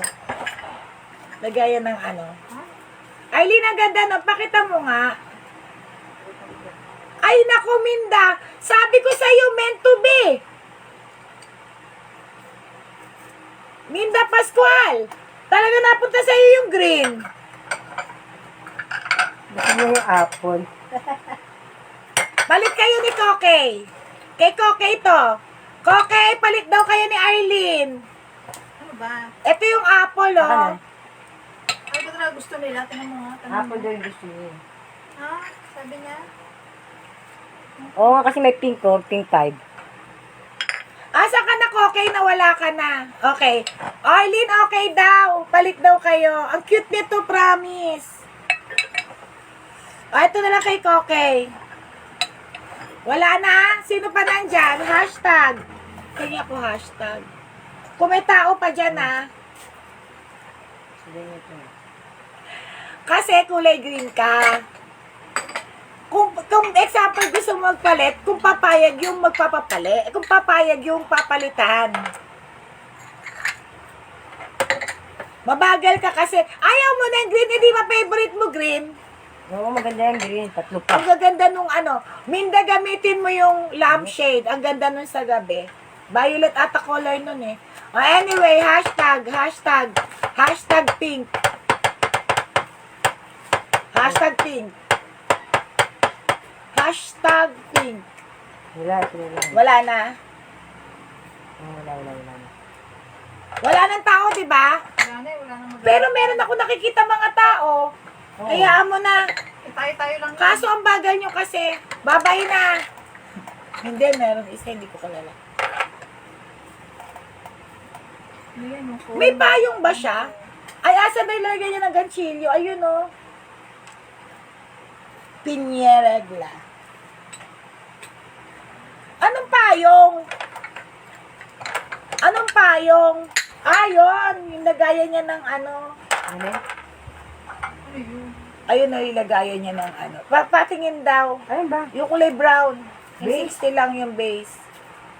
Lagayan ng ano. Ha? Arlene, ang ganda no. Pakita mo nga. Ay, naku, Minda. Sabi ko sa'yo, meant to be. Minda Pascual. Talaga napunta sa'yo yung green. Gusto mo yung apple. Palit kayo ni Kokey. Kay Kokey to. Kokey, palit daw kayo ni Arlene. Ano ba? Ito yung apple, Baka oh. na. Ano ba talaga gusto nila? Tanong mo nga. Tanong Apple mo. daw yung gusto niya. Ha? Sabi niya? Oo nga kasi may pink ko. Pink 5. Asa ka na, Kokey, na wala ka na? Okay. Arlene, okay daw. Palit daw kayo. Ang cute nito, promise. Ito na lang kay Kokey. Wala na? Sino pa nandyan? Hashtag. Kanya ko hashtag. Kung may tao pa dyan, ha? Hindi ito. Kasi kulay green ka. Kung example gusto mo magpalit, kung papayag yung magpapapalit, kung papayag yung papalitan. Mabagal ka kasi, ayaw mo ng green, hindi ba favorite mo green? Oo, maganda yung green. Tatlo pa. Ang gaganda nung ano, Minda gamitin mo yung lampshade, ang ganda nun sa gabi. Violet ata color nun eh. Oh, anyway, hashtag pink. Hashtag pink. Hashtag pink. Wala, sila lang. Wala na. Wala. Wala nang tao, di ba? Wala na, wala na Pero meron ako nakikita mga tao. Oo. Hayaan mo na. Tayo-tayo lang. Kaso ang bagal nyo kasi. Babay na. Hindi, meron isa. Hindi ko kalala. Ayan, yung phone. May payong ba siya? Ay, asa ba ilagay niya ng ganchilyo? Ayun, oh. Piñeregla. Anong payong? Anong payong? Ayun, yung lagayan niya ng ano. Ano? Ano yun? Ayun na ilagayan niya ng ano. Patingin daw. Ayun ba? Yung kulay brown. Yung Base? 60 lang yung base.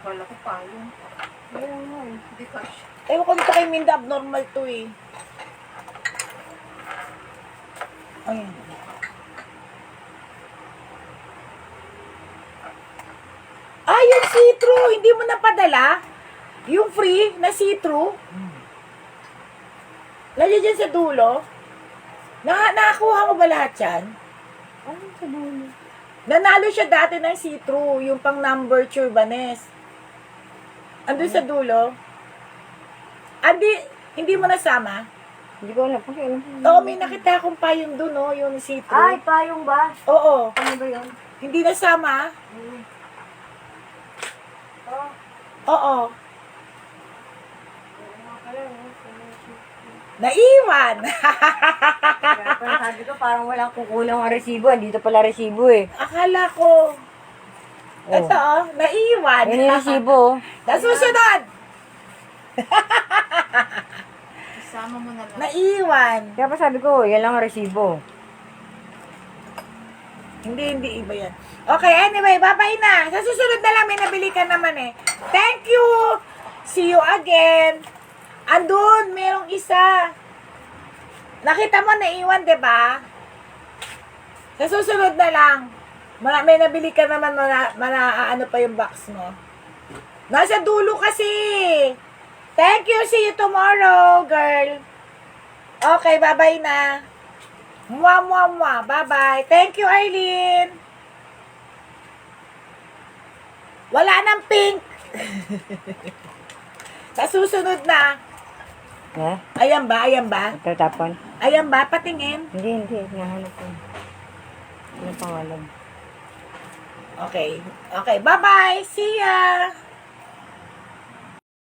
Wala ko pa yun. Ayun nga eh. Hindi cash. Ewan ko nito kay Minda, abnormal to eh. Ayun. Ah, yung see-through, hindi mo napadala? Yung free na see-through? Nandiyan dyan sa dulo? Nakakuha mo ba lahat yan? Ano sa dulo? Nanalo siya dati ng see-through, yung pang number Churbanes. Andun sa dulo? Hindi mo nasama? Hindi ko alam. Kasi Oo, may nakita akong payong dun, oh, yung Ay, see-through. payong ba? Oo, Ano ba yun? hindi nasama? Oh, Oo. Naiwan. kaya pala sabi ko parang walang kukulang ang resibo. Dito pala resibo eh. Akala ko. Oh. Ito, oh, naiwan. Yan yung resibo. Nasusunod. Isama mo na lang. Naiwan. Kaya pa sabi ko, yan lang ang resibo. Hindi iba yan. Okay, anyway, bye-bye na. Sa susunod na lang, may nabili ka naman eh. Thank you. See you again. Andun, merong isa. Nakita mo, naiwan, diba? Sa susunod na lang, may nabili ka naman, ano pa yung box mo. Nasa dulo kasi. Thank you. See you tomorrow, girl. Okay, bye-bye na. Mwah. Bye-bye. Thank you, Arlene. Wala nang pink. Sa susunod na. Ha? Ayan ba? Tatapon? Ayan ba? Patingin. Hindi. Nahanap ko. Ano pangalan? Okay. Bye-bye. See ya.